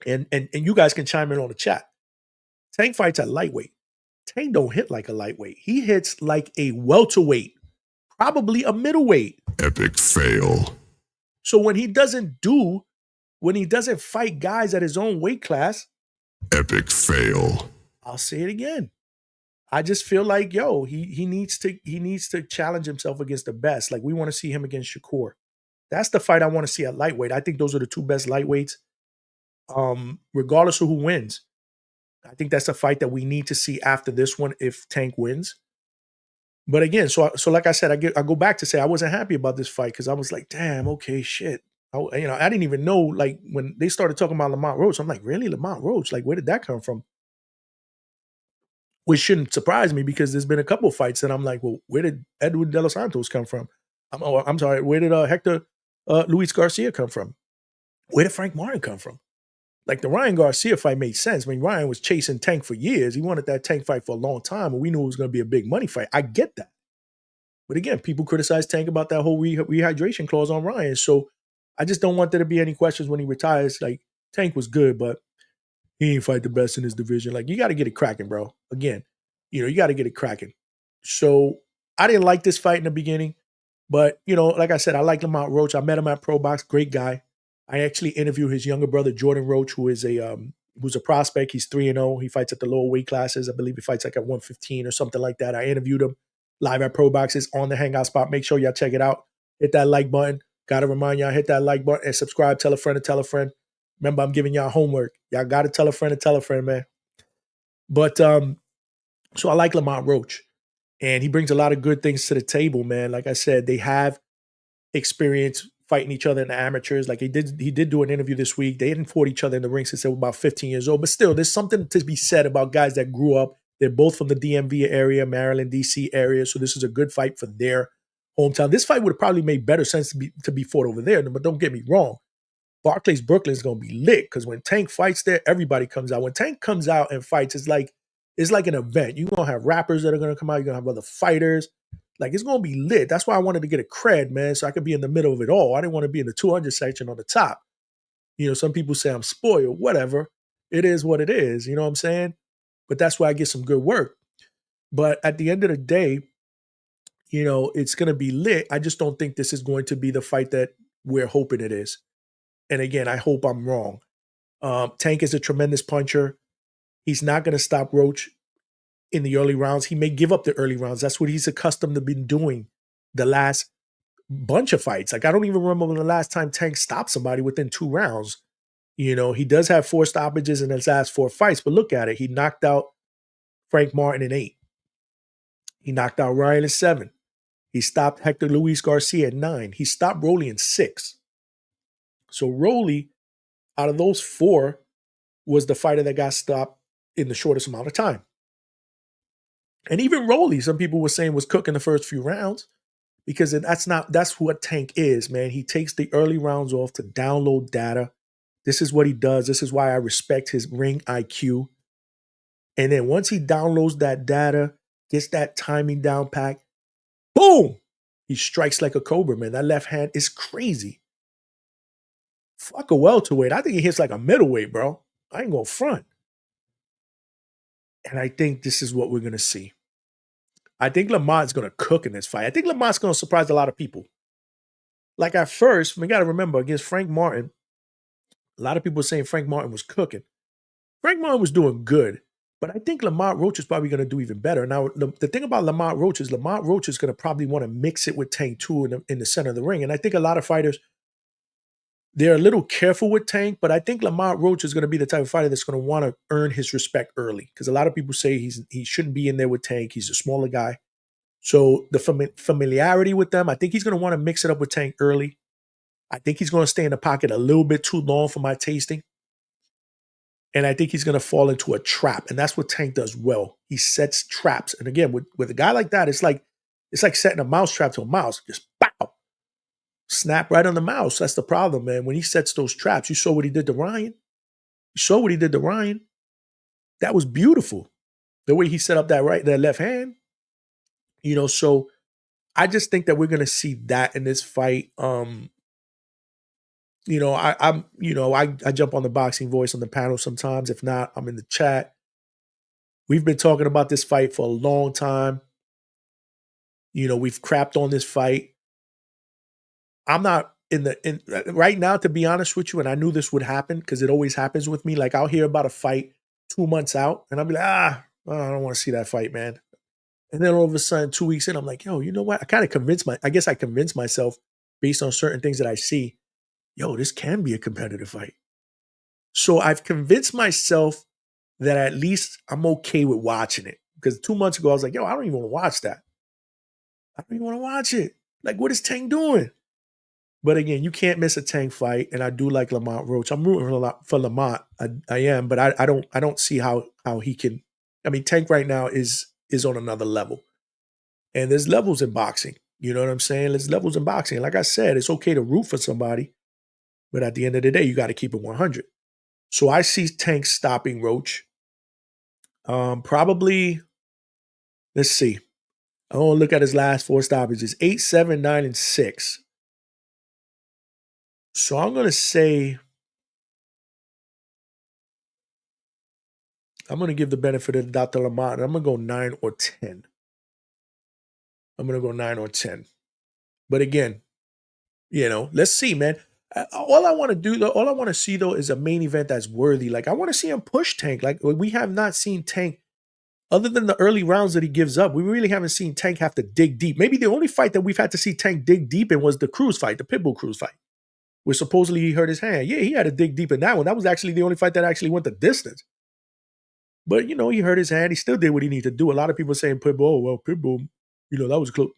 and you guys can chime in on the chat, Tank fights at lightweight. Tank don't hit like a lightweight. He hits like a welterweight, probably a middleweight. Epic fail. So when he doesn't fight guys at his own weight class, Epic fail. I'll say it again. I just feel like, yo, he needs to challenge himself against the best. Like, we want to see him against Shakur. That's the fight I want to see at lightweight. I think those are the two best lightweights. Regardless of who wins. I think that's a fight that we need to see after this one if Tank wins. But again, so like I said, I go back to say I wasn't happy about this fight because I was like, damn, okay, shit. I didn't even know, like, when they started talking about Lamont Roach, I'm like, really, Lamont Roach? Like, where did that come from? Which shouldn't surprise me because there's been a couple of fights that I'm like, well, where did Edwin De Los Santos come from? I'm sorry, where did Hector Luis Garcia come from? Where did Frank Martin come from? Like, the Ryan Garcia fight made sense. I mean, Ryan was chasing Tank for years. He wanted that Tank fight for a long time, and we knew it was going to be a big money fight. I get that. But again, people criticize Tank about that whole rehydration clause on Ryan. So I just don't want there to be any questions when he retires. Like, Tank was good, but he ain't fight the best in his division. Like, you got to get it cracking, bro. Again, you got to get it cracking. So I didn't like this fight in the beginning. But, like I said, I like Lamont Roach. I met him at Pro Box, great guy. I actually interviewed his younger brother, Jordan Roach, who's a prospect. He's 3-0. He fights at the lower weight classes. I believe he fights like at 115 or something like that. I interviewed him live at Pro Boxes on the Hangout spot. Make sure y'all check it out. Hit that like button. Gotta remind y'all, hit that like button and subscribe. Tell a friend to tell a friend. Remember, I'm giving y'all homework. Y'all gotta tell a friend to tell a friend, man. But so I like Lamont Roach. And he brings a lot of good things to the table, man. Like I said, they have experience fighting each other in the amateurs. Like he did do an interview this week. They hadn't fought each other in the ring since they were about 15 years old. But still, there's something to be said about guys that grew up. They're both from the DMV area, Maryland, DC area. So this is a good fight for their hometown. This fight would have probably made better sense to be fought over there. But don't get me wrong. Barclays Brooklyn is going to be lit because when Tank fights there, everybody comes out. When Tank comes out and fights, it's like an event. You're going to have rappers that are going to come out. You're going to have other fighters. Like, it's going to be lit. That's why I wanted to get a cred, man, so I could be in the middle of it all. I didn't want to be in the 200 section on the top. Some people say I'm spoiled. Whatever. It is what it is. You know what I'm saying? But that's why I get some good work. But at the end of the day, it's going to be lit. I just don't think this is going to be the fight that we're hoping it is. And again, I hope I'm wrong. Tank is a tremendous puncher. He's not going to stop Roach in the early rounds. He may give up the early rounds. That's what he's accustomed to been doing the last bunch of fights. Like, I don't even remember the last time Tank stopped somebody within 2 rounds. He does have 4 stoppages in his last 4 fights, but look at it. He knocked out Frank Martin in 8. He knocked out Ryan in 7. He stopped Hector Luis Garcia in 9. He stopped Rolly in 6. So Rolly, out of those 4, was the fighter that got stopped in the shortest amount of time. And even Rolly, some people were saying, was cooking the first few rounds because that's what Tank is, man. He takes the early rounds off to download data. This is what he does. This is why I respect his ring IQ. And then once he downloads that data, gets that timing down pat, boom, he strikes like a cobra, man. That left hand is crazy. Fuck a welterweight. I think he hits like a middleweight, bro. I ain't gonna front. And I think this is what we're gonna see. I think Lamont's gonna cook in this fight. I think Lamont's gonna surprise a lot of people. Like at first, we gotta remember against Frank Martin, a lot of people were saying Frank Martin was cooking. Frank Martin was doing good, but I think Lamont Roach is probably gonna do even better. Now, the thing about Lamont Roach is gonna probably want to mix it with Tank 2 in the center of the ring. And I think a lot of fighters, they're a little careful with Tank, but I think Lamont Roach is going to be the type of fighter that's going to want to earn his respect early because a lot of people say he shouldn't be in there with Tank. He's a smaller guy. So the familiarity with them, I think he's going to want to mix it up with Tank early. I think he's going to stay in the pocket a little bit too long for my tasting. And I think he's going to fall into a trap. And that's what Tank does well. He sets traps. And again, with a guy like that, it's like setting a mouse trap to a mouse. Just pow. Snap right on the mouse. That's the problem, man. When he sets those traps, you saw what he did to Ryan. That was beautiful. The way he set up that left hand. So I just think that we're gonna see that in this fight. I jump on the Boxing Voice on the panel sometimes. If not, I'm in the chat. We've been talking about this fight for a long time. We've crapped on this fight. I'm not right now, to be honest with you, and I knew this would happen because it always happens with me. Like, I'll hear about a fight 2 months out, and I'll be like, I don't want to see that fight, man. And then all of a sudden, 2 weeks in, I'm like, yo, you know what? I convinced myself based on certain things that I see, yo, this can be a competitive fight. So I've convinced myself that at least I'm okay with watching it. Because 2 months ago, I was like, yo, I don't even want to watch that. I don't even want to watch it. Like, what is Tank doing? But again, you can't miss a Tank fight, and I do like Lamont Roach. I'm rooting for Lamont. I am, but I don't see how he can. I mean, Tank right now is on another level, and there's levels in boxing. You know what I'm saying? There's levels in boxing. Like I said, it's okay to root for somebody, but at the end of the day, you got to keep it 100. So I see Tank stopping Roach. Probably. Let's see. I want to look at his last 4 stoppages: 8, 7, 9, and 6. So I'm going to say, I'm going to give the benefit of the doubt to Lamont, and I'm going to go 9 or 10. I'm going to go 9 or 10. But again, let's see, man. All I want to do, though, all I want to see, though, is a main event that's worthy. Like, I want to see him push Tank. Like, we have not seen Tank, other than the early rounds that he gives up, we really haven't seen Tank have to dig deep. Maybe the only fight that we've had to see Tank dig deep in was the Cruz fight, the Pitbull Cruz fight, where supposedly he hurt his hand. Yeah, he had to dig deep in that one. That was actually the only fight that actually went the distance. But, he hurt his hand. He still did what he needed to do. A lot of people saying Pitbull, that was close.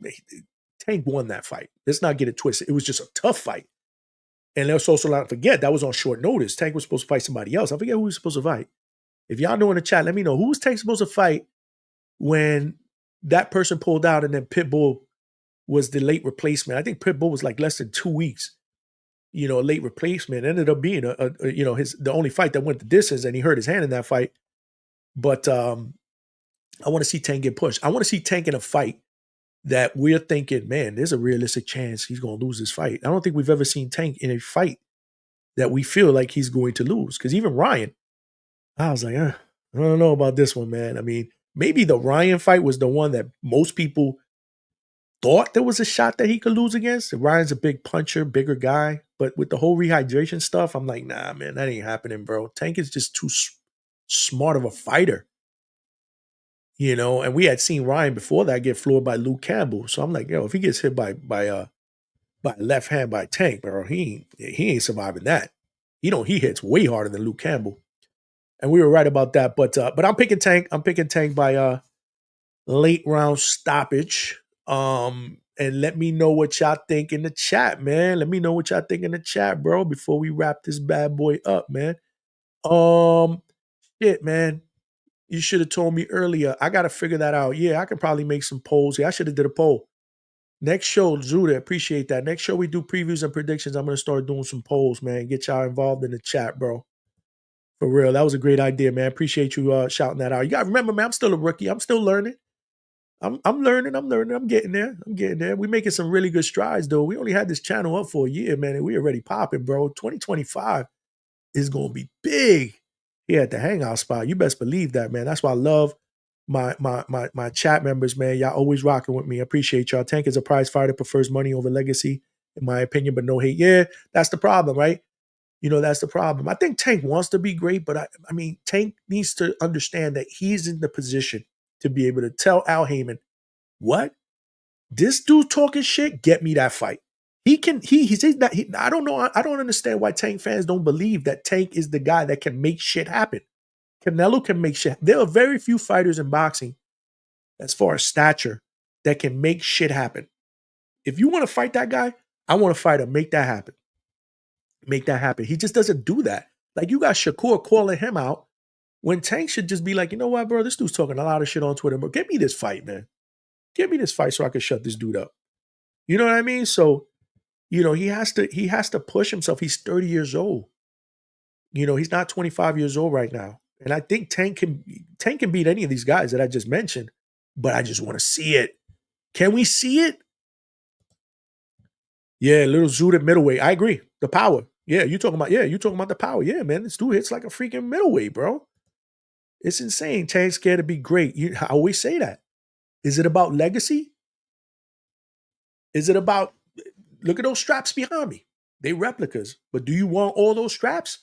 Tank won that fight. Let's not get it twisted. It was just a tough fight. And let's also not forget, that was on short notice. Tank was supposed to fight somebody else. I forget who he was supposed to fight. If y'all know in the chat, let me know. Who was Tank supposed to fight when that person pulled out and then Pitbull was the late replacement? I think Pitbull was like less than 2 weeks, a late replacement. It ended up being the only fight that went the distance, and he hurt his hand in that fight. But I want to see Tank get pushed. I want to see Tank in a fight that we're thinking, man, there's a realistic chance he's going to lose this fight. I don't think we've ever seen Tank in a fight that we feel like he's going to lose. Because even Ryan, I was like, I don't know about this one, man. I mean, maybe the Ryan fight was the one that most people thought there was a shot that he could lose against. Ryan's a big puncher, bigger guy. But with the whole rehydration stuff, I'm like, nah, man, that ain't happening, bro. Tank is just too smart of a fighter. And we had seen Ryan before that get floored by Luke Campbell. So I'm like, if he gets hit by left hand by Tank, bro, he ain't surviving that. He hits way harder than Luke Campbell. And we were right about that. But I'm picking Tank. I'm picking Tank by late round stoppage. And let me know what y'all think in the chat, man. Let me know what y'all think in the chat, bro, before we wrap this bad boy up, man. Shit, man. You should have told me earlier. I got to figure that out. Yeah, I can probably make some polls. Yeah, I should have did a poll. Next show, Zuda, appreciate that. Next show, we do previews and predictions. I'm going to start doing some polls, man. Get y'all involved in the chat, bro. For real. That was a great idea, man. Appreciate you shouting that out. You got to remember, man, I'm still a rookie. I'm still learning. I'm learning. I'm getting there. We're making some really good strides, though. We only had this channel up for a year, man, and we already popping, bro. 2025 is going to be big here at the Hangout spot. You best believe that, man. That's why I love my chat members, man. Y'all always rocking with me. I appreciate y'all. Tank is a prize fighter, prefers money over legacy, in my opinion, but no hate. Yeah, that's the problem, right? That's the problem. I think Tank wants to be great, but I mean, Tank needs to understand that he's in the position to be able to tell Al Heyman, what? This dude talking shit, get me that fight. I don't know. I don't understand why Tank fans don't believe that Tank is the guy that can make shit happen. Canelo can make shit. There are very few fighters in boxing, as far as stature, that can make shit happen. If you want to fight that guy, I want to fight him. Make that happen. Make that happen. He just doesn't do that. Like, you got Shakur calling him out when Tank should just be like, you know what, bro? This dude's talking a lot of shit on Twitter, but get me this fight, man. Get me this fight so I can shut this dude up. You know what I mean? So, he has to push himself. He's 30 years old. He's not 25 years old right now. And I think Tank can beat any of these guys that I just mentioned, but I just want to see it. Can we see it? Yeah, little Zoot at middleweight. I agree. The power. Yeah, you talking about the power. Yeah, man. This dude hits like a freaking middleweight, bro. It's insane. Tank's scared to be great. I always say that. Is it about legacy? Is it about, look at those straps behind me. They replicas. But do you want all those straps?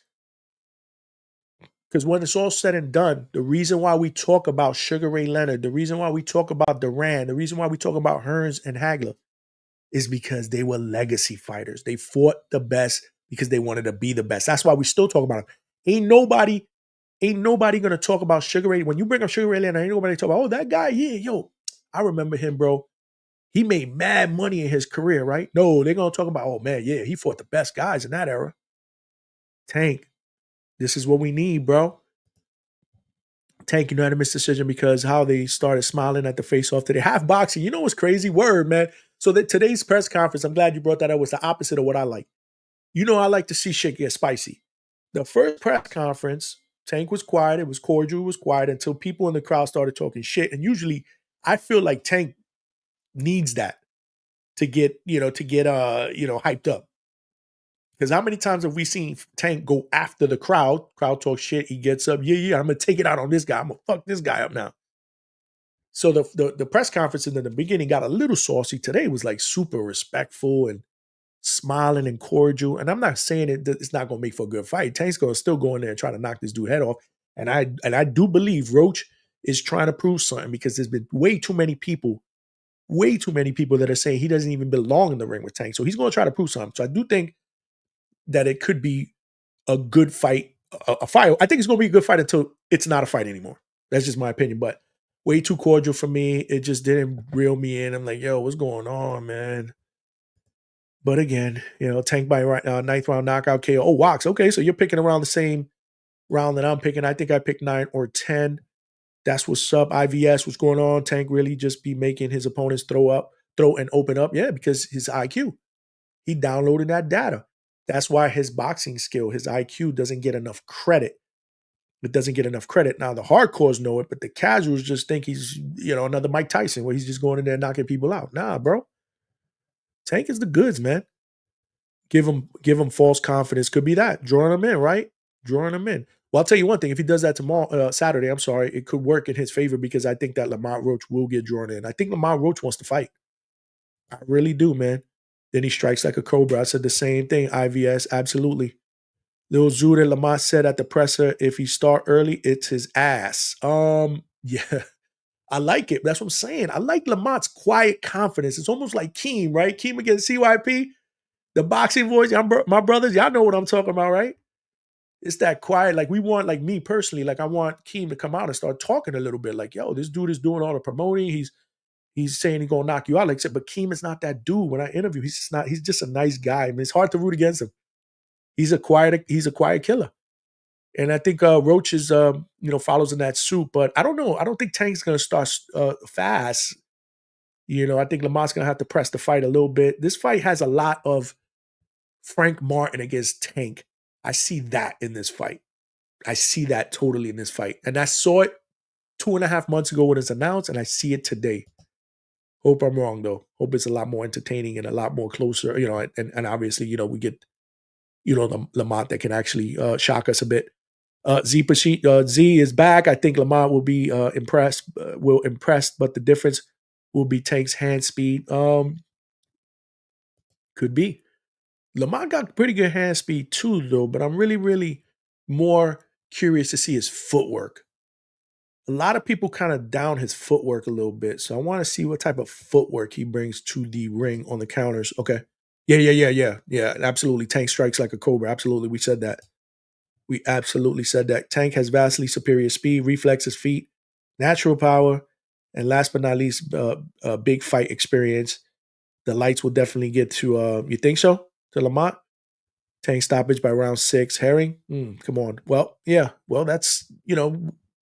Because when it's all said and done, the reason why we talk about Sugar Ray Leonard, the reason why we talk about Duran, the reason why we talk about Hearns and Hagler is because they were legacy fighters. They fought the best because they wanted to be the best. That's why we still talk about them. Ain't nobody going to talk about Sugar Ray. When you bring up Sugar Ray Leonard, ain't nobody talk about, that guy, yeah, yo, I remember him, bro. He made mad money in his career, right? No, they're going to talk about, oh, man, yeah, he fought the best guys in that era. Tank. This is what we need, bro. Tank unanimous decision because how they started smiling at the face-off today. Half boxing, what's crazy? Word, man. So that today's press conference, I'm glad you brought that up, was the opposite of what I like. I like to see shit get spicy. The first press conference, Tank was quiet. It was cordial. It was quiet until people in the crowd started talking shit. And usually I feel like Tank needs that to get hyped up. Because how many times have we seen Tank go after the crowd? Crowd talk shit. He gets up. Yeah, I'm going to take it out on this guy. I'm going to fuck this guy up now. So the press conference in the beginning got a little saucy. Today was like super respectful and smiling and cordial. And I'm not saying it's not going to make for a good fight. Tank's going to still go in there and try to knock this dude head off. And I do believe Roach is trying to prove something because there's been way too many people that are saying he doesn't even belong in the ring with Tank. So he's going to try to prove something. So I do think that it could be a good fight, a fight. I think it's going to be a good fight until it's not a fight anymore. That's just my opinion. But way too cordial for me. It just didn't reel me in. I'm like, yo, what's going on, man? But again, Tank by ninth round knockout KO. Oh, Wax. Okay, so you're picking around the same round that I'm picking. I think I picked 9 or 10. That's what's up. IVS, what's going on? Tank really just be making his opponents throw and open up. Yeah, because his IQ. He downloaded that data. That's why his boxing skill, his IQ doesn't get enough credit. It doesn't get enough credit. Now, the hardcores know it, but the casuals just think he's, another Mike Tyson where he's just going in there knocking people out. Nah, bro. Tank is the goods, man. Give him false confidence. Could be that. Drawing him in, right? Drawing him in. Well, I'll tell you one thing. If he does that Saturday, it could work in his favor because I think that Lamont Roach will get drawn in. I think Lamont Roach wants to fight. I really do, man. Then he strikes like a cobra. I said the same thing. IVS, absolutely. Lil Zuda Lamont said at the presser, if he start early, it's his ass. Yeah. I like it. That's what I'm saying. I like Lamont's quiet confidence. It's almost like Keem, right? Keem against CYP. The boxing voice, my brothers, y'all know what I'm talking about, right? It's that quiet. Like we want, like me personally, like I want Keem to come out and start talking a little bit. Like, yo, this dude is doing all the promoting. He's saying he's gonna knock you out. Like I said, but Keem is not that dude. When I interview, he's just not. He's just a nice guy. I mean, it's hard to root against him. He's a quiet killer. And I think Roach is, follows in that suit. But I don't know. I don't think Tank's gonna start fast. I think Lamont's gonna have to press the fight a little bit. This fight has a lot of Frank Martin against Tank. I see that in this fight. I see that totally in this fight. And I saw it 2.5 months ago when it's announced, and I see it today. Hope I'm wrong, though. Hope it's a lot more entertaining and a lot more closer, and obviously, we get, the Lamont that can actually shock us a bit. Z is back. I think Lamont will be impressed, but the difference will be Tank's hand speed. Could be. Lamont got pretty good hand speed too, though, but I'm really, really more curious to see his footwork. A lot of people kind of down his footwork a little bit, so I want to see what type of footwork he brings to the ring on the counters. Okay. Yeah, absolutely. Tank strikes like a cobra. Absolutely. We said that. We absolutely said that. Tank has vastly superior speed, reflexes, feet, natural power, and last but not least, big fight experience. The lights will definitely get to, you think so? To Lamont? Tank stoppage by round 6. Herring? Come on. Well, yeah. Well, that's,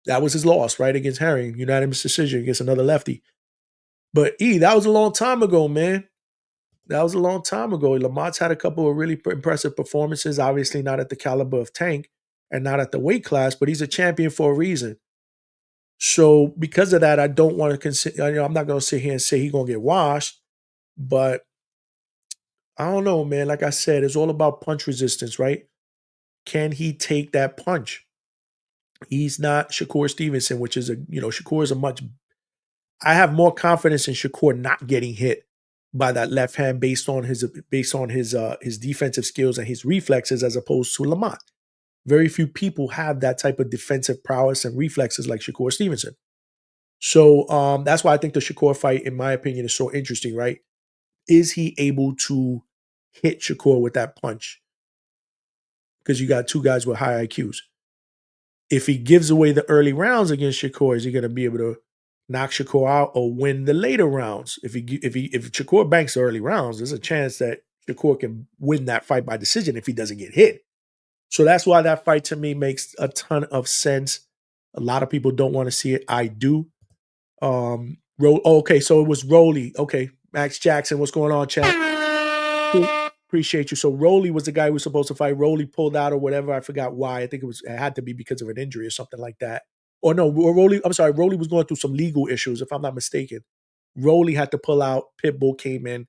that was his loss, right? Against Herring. Unanimous decision against another lefty. But, that was a long time ago, man. That was a long time ago. Lamont's had a couple of really impressive performances, obviously not at the caliber of Tank and not at the weight class, but he's a champion for a reason. So because of that, I don't want to consider, I'm not going to sit here and say he's going to get washed, but I don't know, man. Like I said, it's all about punch resistance, right? Can he take that punch? He's not Shakur Stevenson, which is Shakur is a much. I have more confidence in Shakur not getting hit by that left hand based on his defensive skills and his reflexes as opposed to Lamont. Very few people have that type of defensive prowess and reflexes like Shakur Stevenson. So that's why I think the Shakur fight, in my opinion, is so interesting, right? Is he able to hit Shakur with that punch? Because you got two guys with high IQs. If he gives away the early rounds against Shakur, is he going to be able to knock Shakur out or win the later rounds? If Shakur banks the early rounds, there's a chance that Shakur can win that fight by decision if he doesn't get hit. So that's why that fight to me makes a ton of sense. A lot of people don't want to see it. I do. Okay, so it was Rolly. Okay, Max Jackson, what's going on, chat? Appreciate you. So Rolly was the guy who was supposed to fight. Rolly pulled out or whatever. I forgot why. I think it had to be because of an injury or something like that. Or no, Rolly was going through some legal issues, if I'm not mistaken. Rolly had to pull out. Pitbull came in.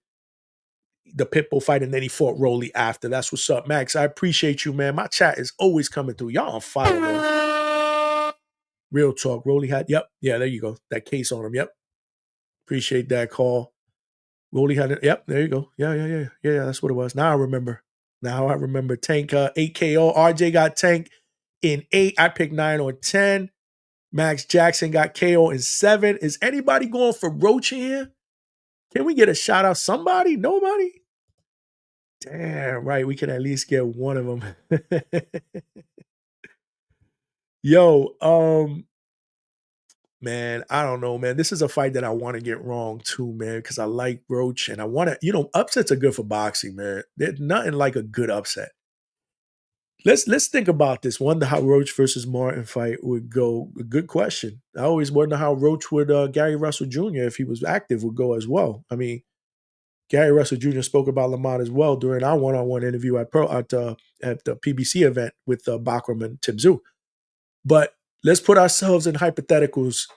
The Pitbull fight, and then he fought Rolly after. That's what's up, Max. I appreciate you, man. My chat is always coming through. Y'all on fire, man. Real talk. Rolly had, yep. Yeah, there you go. That case on him. Yep. Appreciate that call. Rolly had it. Yep, there you go. Yeah. That's what it was. Now I remember. Tank 8 KO. RJ got Tank in 8. I picked 9 or 10. Max Jackson got KO in 7. Is anybody going for Roach here? Can we get a shout out? Somebody? Nobody? Damn, right. We can at least get one of them. Yo, man, I don't know, man. This is a fight that I want to get wrong too, man, because I like Roach and I want to, upsets are good for boxing, man. There's nothing like a good upset. Let's think about this. Wonder how Roach versus Martin fight would go. A good question. I always wonder how Roach would Gary Russell Jr., if he was active, would go as well. I mean, Gary Russell Jr. spoke about Lamont as well during our one-on-one interview at the PBC event with Bakram and Tim Tszyu. But let's put ourselves in hypotheticals.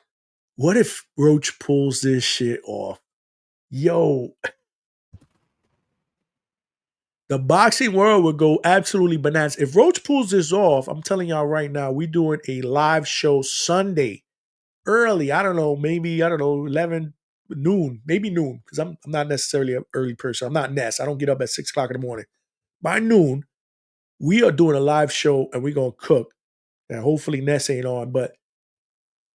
What if Roach pulls this shit off? Yo, the boxing world would go absolutely bananas. If Roach pulls this off, I'm telling y'all right now, we're doing a live show Sunday early. I don't know, 11 noon, maybe noon, because I'm not necessarily an early person. I'm not Ness. I don't get up at 6 o'clock in the morning. By noon, we are doing a live show and we're going to cook. And hopefully Ness ain't on. But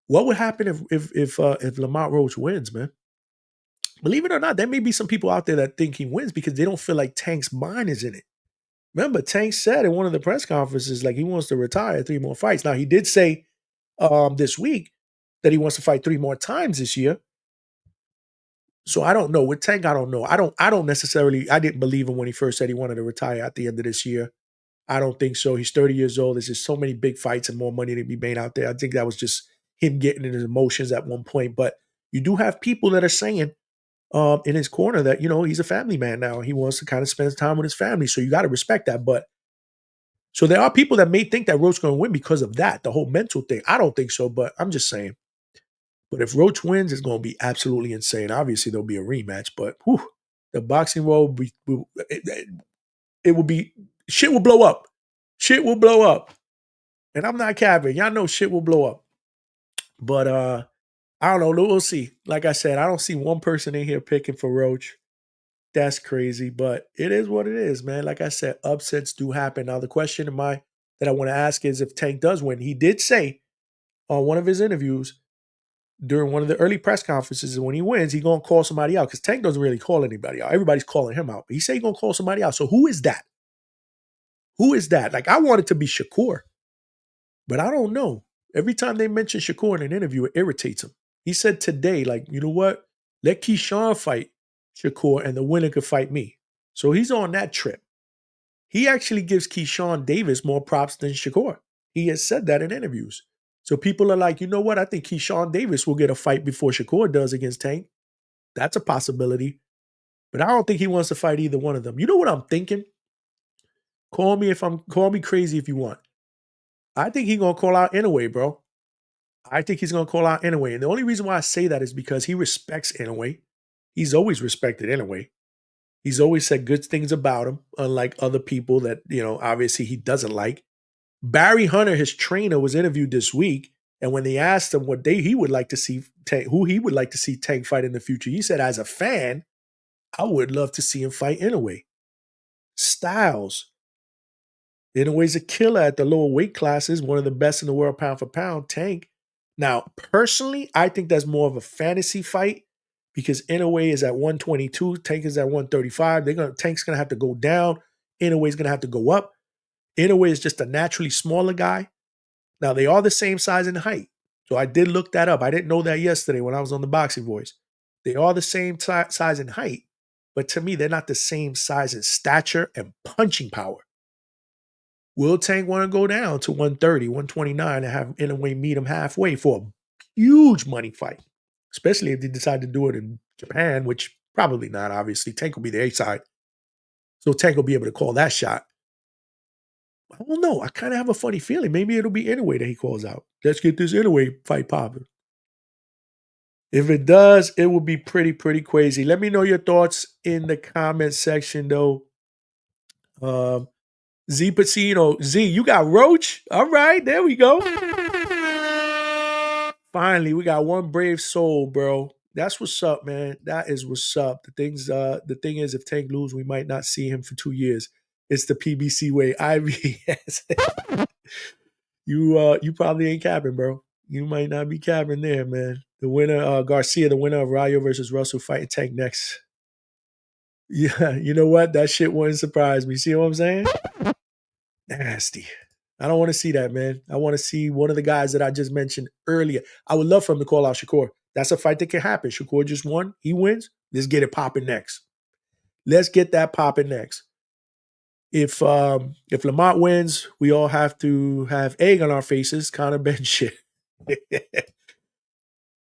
what would happen if Lamont Roach wins, man? Believe it or not, there may be some people out there that think he wins because they don't feel like Tank's mind is in it. Remember, Tank said in one of the press conferences, like he wants to retire 3 more fights. Now, he did say this week that he wants to fight 3 more times this year. So I don't know. With Tank, I don't know. I didn't believe him when he first said he wanted to retire at the end of this year. I don't think so. He's 30 years old. There's just so many big fights and more money to be made out there. I think that was just him getting in his emotions at one point. But you do have people that are saying in his corner that, he's a family man now. He wants to kind of spend time with his family. So you got to respect that. But so there are people that may think that Roach's going to win because of that, the whole mental thing. I don't think so, but I'm just saying. But if Roach wins, it's going to be absolutely insane. Obviously, there'll be a rematch, but the boxing world, it will be, shit will blow up. Shit will blow up. And I'm not capping. Y'all know shit will blow up. But I don't know. We'll see. Like I said, I don't see one person in here picking for Roach. That's crazy, but it is what it is, man. Like I said, upsets do happen. Now, the question that I want to ask is if Tank does win. He did say on one of his interviews during one of the early press conferences, when he wins, he's going to call somebody out because Tank doesn't really call anybody out. Everybody's calling him out. But he said he's going to call somebody out. So who is that? Who is that? Like, I want it to be Shakur, but I don't know. Every time they mention Shakur in an interview, it irritates him. He said today, like, you know what? Let Keyshawn fight Shakur and the winner could fight me. So he's on that trip. He actually gives Keyshawn Davis more props than Shakur. He has said that in interviews. So people are like, you know what? I think Keyshawn Davis will get a fight before Shakur does against Tank. That's a possibility. But I don't think he wants to fight either one of them. You know what I'm thinking? Call me crazy if you want. I think he's going to call out Inoue, bro. I think he's going to call out Inoue. And the only reason why I say that is because he respects Inoue. He's always respected Inoue. He's always said good things about him, unlike other people that, obviously he doesn't like. Barry Hunter, his trainer, was interviewed this week. And when they asked him what he would like to see Tank, who he would like to see Tank fight in the future, he said, as a fan, I would love to see him fight Inoue. Styles. Inoue's a killer at the lower weight classes, one of the best in the world pound for pound. Tank. Now, personally, I think that's more of a fantasy fight because Inoue is at 122, Tank is at 135. Tank's going to have to go down. Inoue's going to have to go up. Inoue is just a naturally smaller guy. Now, they are the same size and height. So I did look that up. I didn't know that yesterday when I was on the Boxing Voice. They are the same size and height, but to me, they're not the same size in stature and punching power. Will Tank want to go down to 130, 129 and have Inoue meet him halfway for a huge money fight? Especially if they decide to do it in Japan, which probably not, obviously. Tank will be the A side. So Tank will be able to call that shot. I don't know. I kind of have a funny feeling. Maybe it'll be Inoue that he calls out. Let's get this Inoue fight popping. If it does, it will be pretty crazy. Let me know your thoughts in the comment section, though. Z Pacino. Z, you got Roach? All right, there we go. Finally, we got one brave soul, bro. That's what's up, man. That is what's up. The thing is, if Tank lose, we might not see him for 2 years. It's the PBC way. Ivy, yes. You probably ain't capping, bro. You might not be capping there, man. The winner, Garcia, the winner of Rayo versus Russell fighting Tank next. Yeah, you know what? That shit wouldn't surprise me. See what I'm saying? Nasty. I don't want to see that, man. I want to see one of the guys that I just mentioned earlier. I would love for him to call out Shakur. That's a fight that can happen. Shakur just won. He wins. Let's get it popping next. Let's get that popping next. If Lamont wins, we all have to have egg on our faces, Conor Benn shit.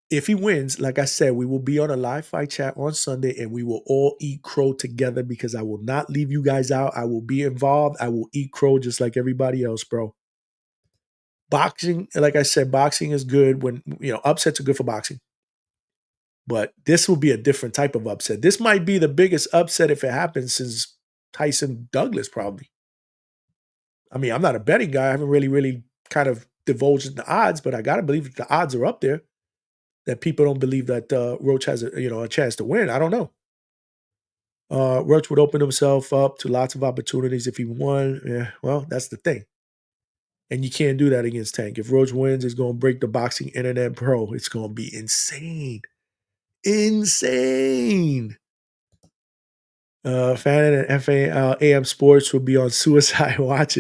If he wins, like I said, we will be on a live fight chat on Sunday and we will all eat crow together because I will not leave you guys out. I will be involved. I will eat crow just like everybody else, bro. Boxing, like I said, boxing is good when, upsets are good for boxing. But this will be a different type of upset. This might be the biggest upset if it happens since Tyson Douglas, probably. I mean, I'm not a betting guy. I haven't really kind of divulged in the odds, but I got to believe that the odds are up there. That people don't believe that Roach has a chance to win. I don't know. Roach would open himself up to lots of opportunities if he won. Yeah, well, that's the thing. And you can't do that against Tank. If Roach wins, it's going to break the boxing internet, bro. It's going to be insane. Insane. Fan and FA AM Sports will be on suicide watch.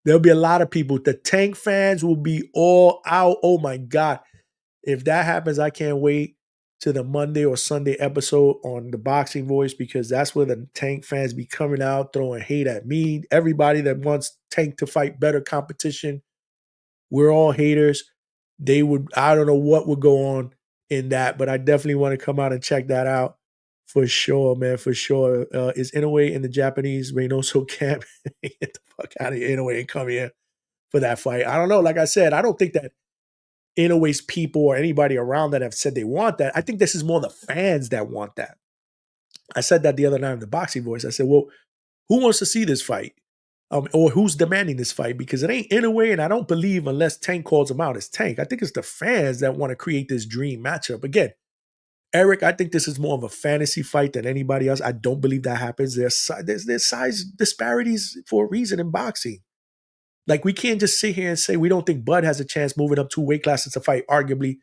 There'll be a lot of people. The Tank fans will be all out. Oh, my God. If that happens, I can't wait to the Monday or Sunday episode on the Boxing Voice because that's where the Tank fans be coming out, throwing hate at me. Everybody that wants Tank to fight better competition, we're all haters. I don't know what would go on in that, but I definitely want to come out and check that out for sure, man, for sure. Is Inoue in the Japanese Reynoso camp? Get the fuck out of here, Inoue, and come here for that fight. I don't know. Like I said, I don't think that Inoue's people or anybody around that have said they want that. I think this is more the fans that want that. I said that the other night in the Boxing Voice. I said, well, who wants to see this fight? Or who's demanding this fight? Because it ain't Inoue, and I don't believe unless Tank calls him out, it's Tank. I think it's the fans that want to create this dream matchup. Again, Eric, I think this is more of a fantasy fight than anybody else. I don't believe that happens. There's size disparities for a reason in boxing. Like, we can't just sit here and say we don't think Bud has a chance moving up 2 weight classes to fight arguably,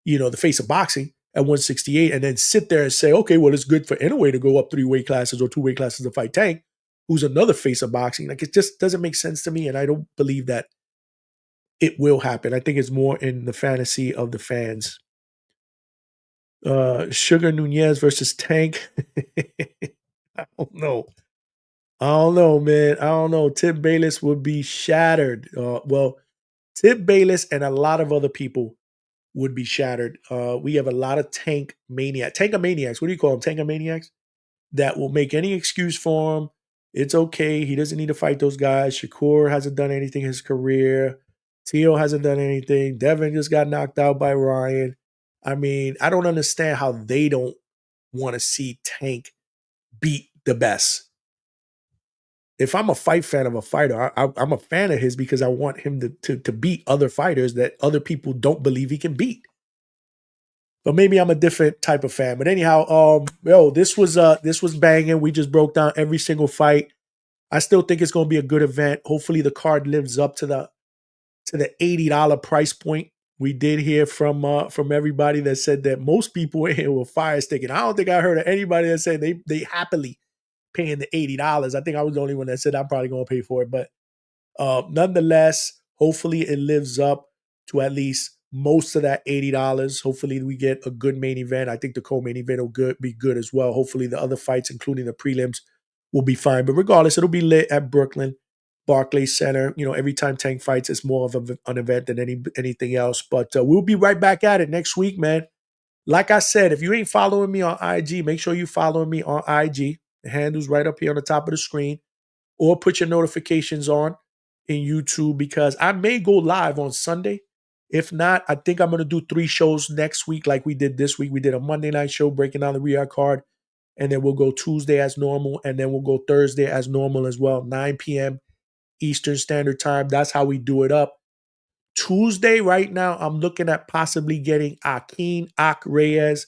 the face of boxing at 168 and then sit there and say, okay, well, it's good for Inoue to go up 3 weight classes or 2 weight classes to fight Tank, who's another face of boxing. Like, it just doesn't make sense to me, and I don't believe that it will happen. I think it's more in the fantasy of the fans. Sugar Nunez versus Tank. I don't know. Man. I don't know. Tip Bayless would be shattered. Tip Bayless and a lot of other people would be shattered. We have a lot of Tankamaniacs. What do you call them? Tankamaniacs? That will make any excuse for him. It's okay. He doesn't need to fight those guys. Shakur hasn't done anything in his career. Teo hasn't done anything. Devin just got knocked out by Ryan. I mean, I don't understand how they don't want to see Tank beat the best. If I'm a fight fan of a fighter, I'm a fan of his because I want him to beat other fighters that other people don't believe he can beat. But maybe I'm a different type of fan. But anyhow, this was banging. We just broke down every single fight. I still think it's going to be a good event. Hopefully the card lives up to the $80 price point. We did hear from everybody that said that most people in here were fire sticking. I don't think I heard of anybody that said they happily paying the $80. I think I was the only one that said I'm probably going to pay for it. But nonetheless, hopefully it lives up to at least most of that $80. Hopefully we get a good main event. I think the co-main event will be good as well. Hopefully the other fights, including the prelims, will be fine. But regardless, it'll be lit at Brooklyn, Barclays Center. Every time Tank fights, it's more of an event than anything else. But we'll be right back at it next week, man. Like I said, if you ain't following me on IG, make sure you following me on IG. The handle's right up here on the top of the screen. Or put your notifications on in YouTube because I may go live on Sunday. If not, I think I'm going to do 3 shows next week like we did this week. We did a Monday night show breaking down the Riyadh card. And then we'll go Tuesday as normal. And then we'll go Thursday as normal as well. 9 p.m. Eastern Standard Time. That's how we do it up. Tuesday, right now, I'm looking at possibly getting Ak Reyes,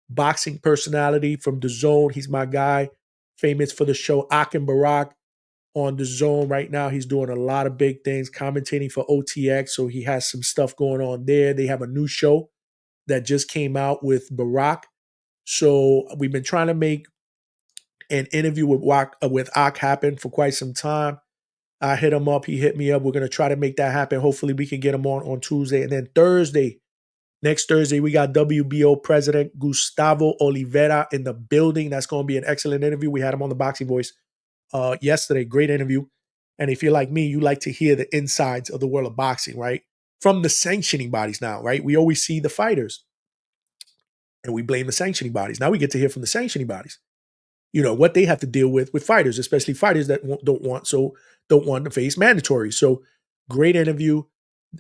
boxing personality from the Zone. He's my guy, famous for the show Ak and Barack on the Zone right now. He's doing a lot of big things, commentating for OTX, so he has some stuff going on there. They have a new show that just came out with Barack. So we've been trying to make an interview with Ak happen for quite some time. I hit him up. He hit me up. We're going to try to make that happen. Hopefully we can get him on Tuesday. And then next Thursday, we got WBO President Gustavo Oliveira in the building. That's going to be an excellent interview. We had him on the Boxing Voice yesterday. Great interview. And if you're like me, you like to hear the insides of the world of boxing, right? From the sanctioning bodies now, right? We always see the fighters and we blame the sanctioning bodies. Now we get to hear from the sanctioning bodies, what they have to deal with fighters, especially fighters that don't want to face mandatory. So great interview.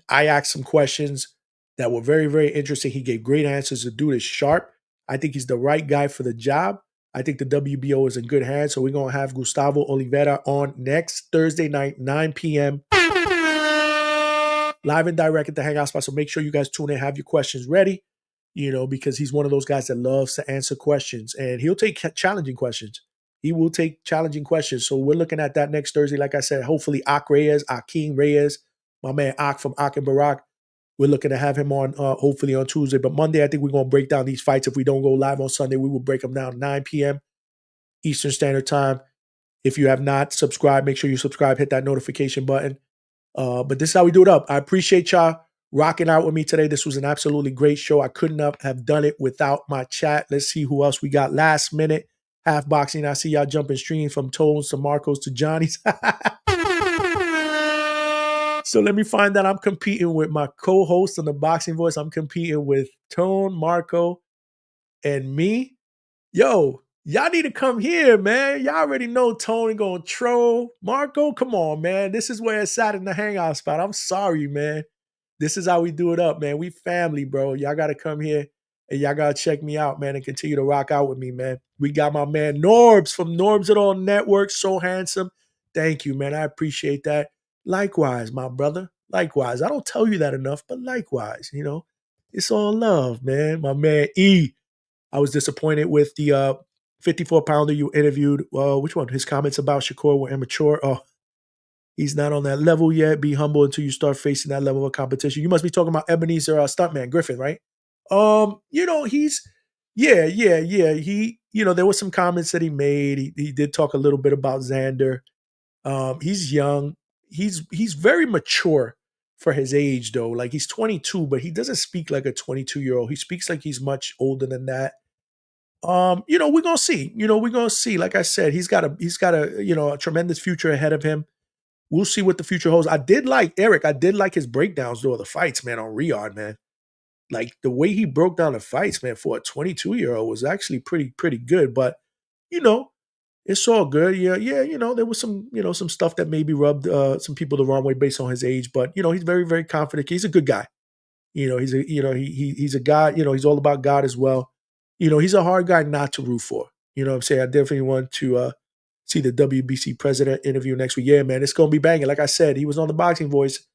I asked some questions that were very, very interesting. He gave great answers. The dude is sharp. I think he's the right guy for the job. I think the WBO is in good hands. So we're going to have Gustavo Oliveira on next Thursday night, 9 p.m. live and direct at the Hangout spot. So make sure you guys tune in, have your questions ready, because he's one of those guys that loves to answer questions, and he'll take challenging questions. He will take challenging questions. So we're looking at that next Thursday. Like I said, hopefully Akeem Reyes, my man Ak from Ak and Barack. We're looking to have him on hopefully on Tuesday. But Monday, I think we're going to break down these fights. If we don't go live on Sunday, we will break them down 9 p.m. Eastern Standard Time. If you have not subscribed, make sure you subscribe, hit that notification button. But this is how we do it up. I appreciate y'all rocking out with me today. This was an absolutely great show. I couldn't have done it without my chat. Let's see who else we got. Last minute, Half Boxing. I see y'all jumping stream from Tones to Marcos to Johnny's. So let me find that I'm competing with my co-host on the Boxing Voice. I'm competing with Tone, Marco, and me. Yo, y'all need to come here, man. Y'all already know Tony going to troll. Marco, come on, man. This is where it's at in the Hangout spot. I'm sorry, man. This is how we do it up, man. We family, bro. Y'all got to come here and y'all got to check me out, man, and continue to rock out with me, man. We got my man Norbs from Norbs It All Network. So handsome. Thank you, man. I appreciate that. Likewise, my brother. Likewise. I don't tell you that enough, but likewise, it's all love, man. My man E. I was disappointed with the 54-pounder you interviewed. Which one? His comments about Shakur were immature. Oh, he's not on that level yet. Be humble until you start facing that level of competition. You must be talking about Ebenezer Stuntman Griffin, right? He's yeah. He, there were some comments that he made. He did talk a little bit about Xander. He's young. He's very mature for his age, though. Like, he's 22, but he doesn't speak like a 22-year-old. He speaks like he's much older than that. We're gonna see. We're gonna see. Like I said, he's got a tremendous future ahead of him. We'll see what the future holds. I did like his breakdowns though of the fights, man, on Riyadh, man. Like, the way he broke down the fights, man, for a 22-year-old was actually pretty good. But it's all good. Yeah. There was some stuff that maybe rubbed some people the wrong way based on his age. But he's very, very confident. He's a good guy. He's a guy. He's all about God as well. He's a hard guy not to root for. You know what I'm saying? I definitely want to see the WBC president interview next week. Yeah, man, it's going to be banging. Like I said, he was on the Boxing Voice,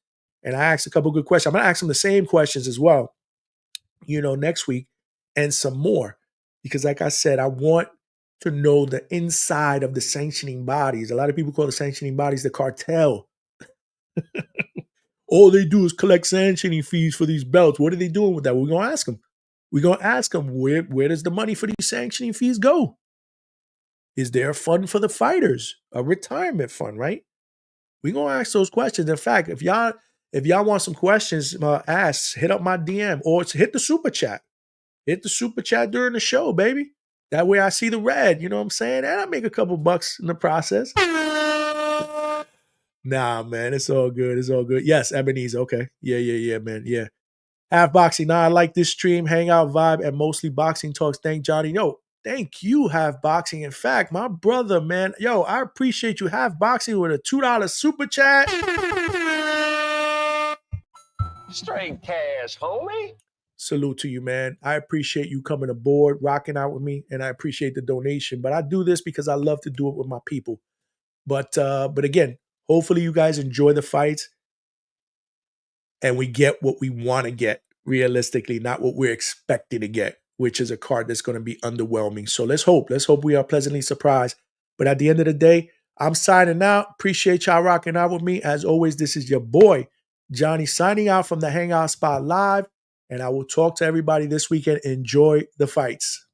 and I asked a couple good questions. I'm going to ask him the same questions as well, next week, and some more. Because like I said, I want to know the inside of the sanctioning bodies. A lot of people call the sanctioning bodies the cartel. All they do is collect sanctioning fees for these belts. What are they doing with that? We're going to ask them. We're going to ask them, where does the money for these sanctioning fees go? Is there a fund for the fighters? A retirement fund, right? We're going to ask those questions. In fact, if y'all want some questions asked, hit up my DM or hit the super chat. Hit the super chat during the show, baby. That way I see the red, you know what I'm saying? And I make a couple bucks in the process. Nah, man, it's all good. It's all good. Yes, Ebenezer. Okay. Yeah, man. Yeah. Half Boxing. Nah, I like this stream, Hangout vibe, and mostly boxing talks. Thank Johnny. Yo, thank you, Half Boxing. In fact, my brother, man, yo, I appreciate you, Half Boxing, with a $2 super chat. Straight cash, homie. Salute to you, man. I appreciate you coming aboard, rocking out with me, and I appreciate the donation. But I do this because I love to do it with my people. But again, hopefully you guys enjoy the fights. and we get what we want to get realistically, not what we're expecting to get, which is a card that's going to be underwhelming. So let's hope we are pleasantly surprised. But at the end of the day, I'm signing out. Appreciate y'all rocking out with me. As always, this is your boy, Johnny, signing out from the Hangout Spot Live. And I will talk to everybody this weekend. Enjoy the fights.